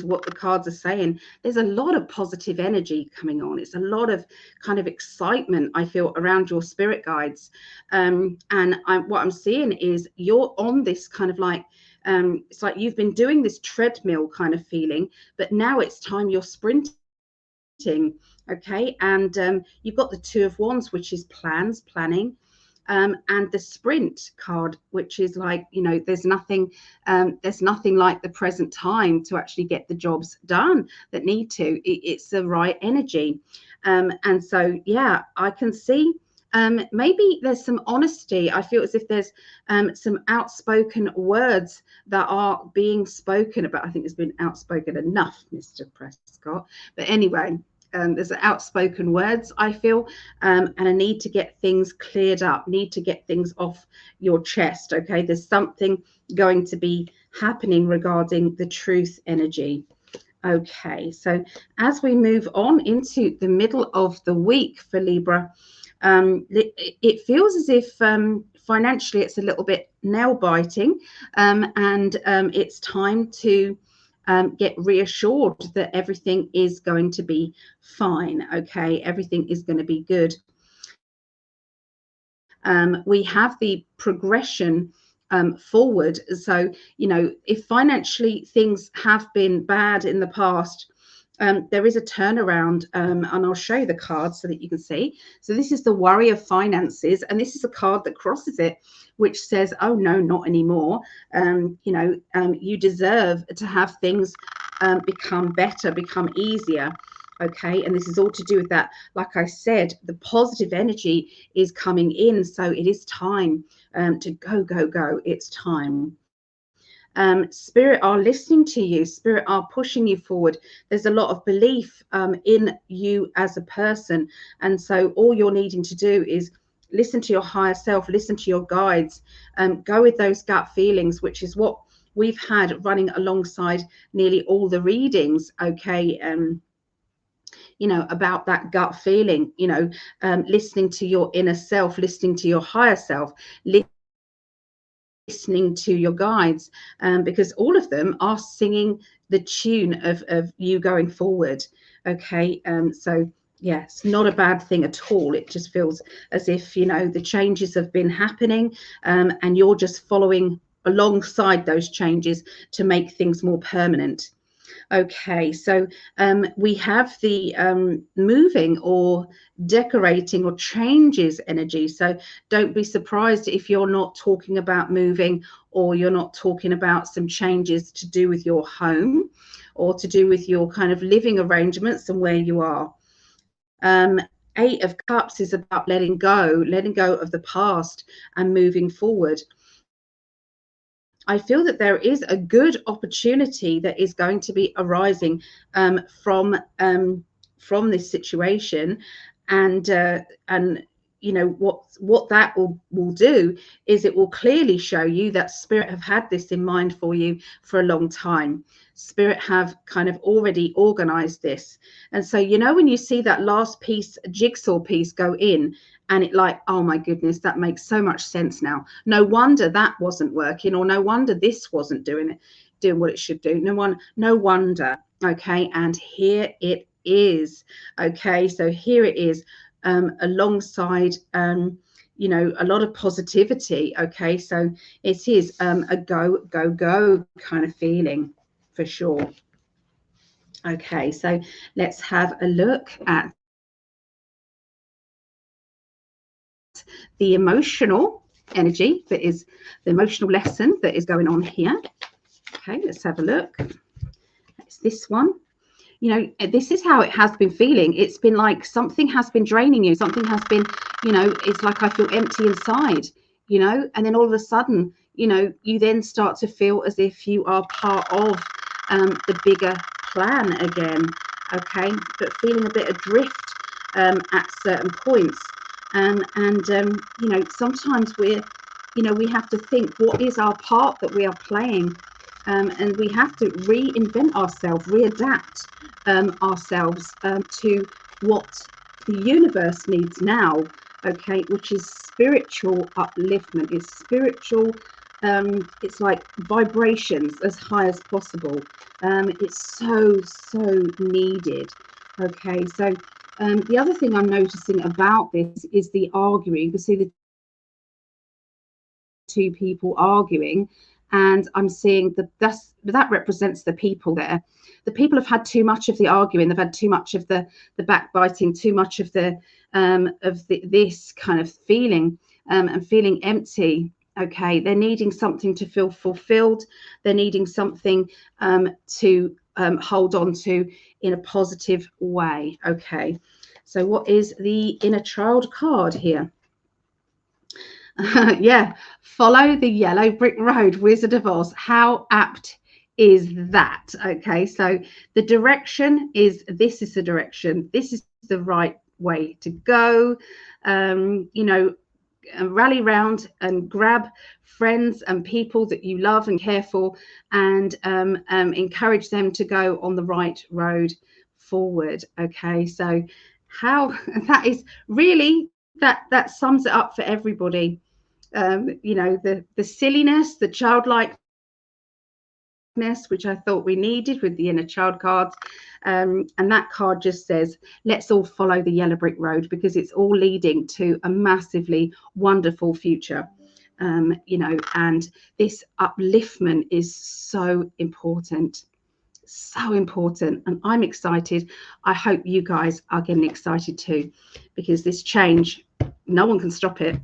what the cards are saying. There's a lot of positive energy coming on. It's a lot of kind of excitement I feel around your spirit guides, and what I'm seeing is you're on this kind of like it's like you've been doing this treadmill kind of feeling, but now it's time you're sprinting. Okay, and you've got the Two of Wands, which is planning, and the sprint card, which is like, you know, there's nothing like the present time to actually get the jobs done that need to. It's the right energy, and so yeah, I can see maybe there's some honesty. I feel as if there's some outspoken words that are being spoken about. I think it's been outspoken enough, Mr. Prescott. But anyway, there's outspoken words, I feel, and a need to get things cleared up, need to get things off your chest. Okay, there's something going to be happening regarding the truth energy. Okay, so as we move on into the middle of the week for Libra, it feels as if financially it's a little bit nail biting, and it's time to get reassured that everything is going to be fine. Okay, everything is going to be good. We have the progression forward. So, you know, if financially things have been bad in the past, there is a turnaround, and I'll show you the card so that you can see. So this is the Worry of Finances, and this is a card that crosses it, which says, oh no, not anymore. You deserve to have things become better, become easier. Okay, and this is all to do with that. Like I said, the positive energy is coming in, so it is time to go. It's time. Spirit are listening to you. Spirit are pushing you forward. There's a lot of belief in you as a person, and so all you're needing to do is listen to your higher self, listen to your guides, go with those gut feelings, which is what we've had running alongside nearly all the readings. Okay, about that gut feeling, listening to your inner self, listening to your higher self, listening to your guides, because all of them are singing the tune of you going forward. Okay, so yeah, it's not a bad thing at all. It just feels as if, the changes have been happening, and you're just following alongside those changes to make things more permanent. Okay, so we have the moving or decorating or changes energy. So don't be surprised if you're not talking about moving, or you're not talking about some changes to do with your home or to do with your kind of living arrangements and where you are. Eight of Cups is about letting go of the past and moving forward. I feel that there is a good opportunity that is going to be arising from this situation, and what that will do is it will clearly show you that Spirit have had this in mind for you for a long time. Spirit have kind of already organized this, and so when you see that last piece, jigsaw piece, go in, and it like, oh my goodness, that makes so much sense now. No wonder that wasn't working, or no wonder this wasn't doing what it should do. No wonder. Okay, and here it is. Okay, so here it is, alongside a lot of positivity. Okay, so it is a go kind of feeling for sure. Okay, so let's have a look at the emotional energy that is the emotional lesson that is going on here. Okay, let's have a look. It's this one. You know, this is how it has been feeling. It's been like something has been draining you. Something has been, you know, it's like I feel empty inside, you know, and then all of a sudden, you know, you then start to feel as if you are part of the bigger plan again. Okay, but feeling a bit adrift at certain points. You know, sometimes we're, you know, we have to think, what is our part that we are playing? And we have to reinvent ourselves, readapt ourselves to what the universe needs now, okay, which is spiritual upliftment. It's spiritual, it's like vibrations as high as possible. It's so needed. Okay, so the other thing I'm noticing about this is the arguing. You can see the two people arguing, and I'm seeing that represents the people there. The people have had too much of the arguing. They've had too much of the backbiting, too much of this kind of feeling and feeling empty. Okay, they're needing something to feel fulfilled. They're needing something to hold on to in a positive way. Okay, so what is the inner child card here? Yeah, follow the yellow brick road, Wizard of Oz. How apt is that? Okay, so the direction is, this is the direction, this is the right way to go. You know, rally round and grab friends and people that you love and care for, and encourage them to go on the right road forward. Okay, so how that is really, that sums it up for everybody. You know, the silliness, the childlikeness, which I thought we needed with the inner child cards, and that card just says, let's all follow the yellow brick road, because it's all leading to a massively wonderful future. You know, and this upliftment is so important, and I'm excited. I hope you guys are getting excited too, because this change, no one can stop it.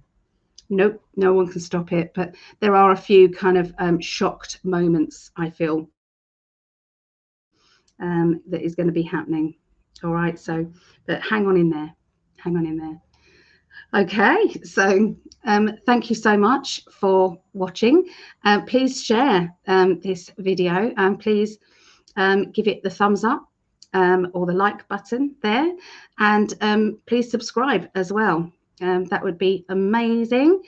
Nope, no one can stop it. But there are a few kind of shocked moments, I feel, that is going to be happening. All right, so, but hang on in there. Hang on in there. Okay, so thank you so much for watching. Please share this video, and please give it the thumbs up or the like button there, and please subscribe as well. That would be amazing.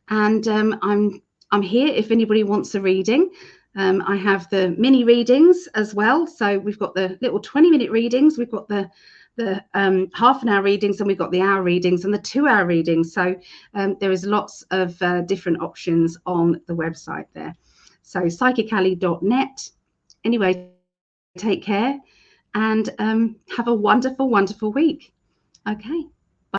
And I'm here if anybody wants a reading. I have the mini readings as well. So we've got the little 20-minute readings. We've got the half an hour readings, and we've got the hour readings and the 2-hour readings. So there is lots of different options on the website there. So psychically.net. Anyway, take care and have a wonderful, wonderful week. Okay.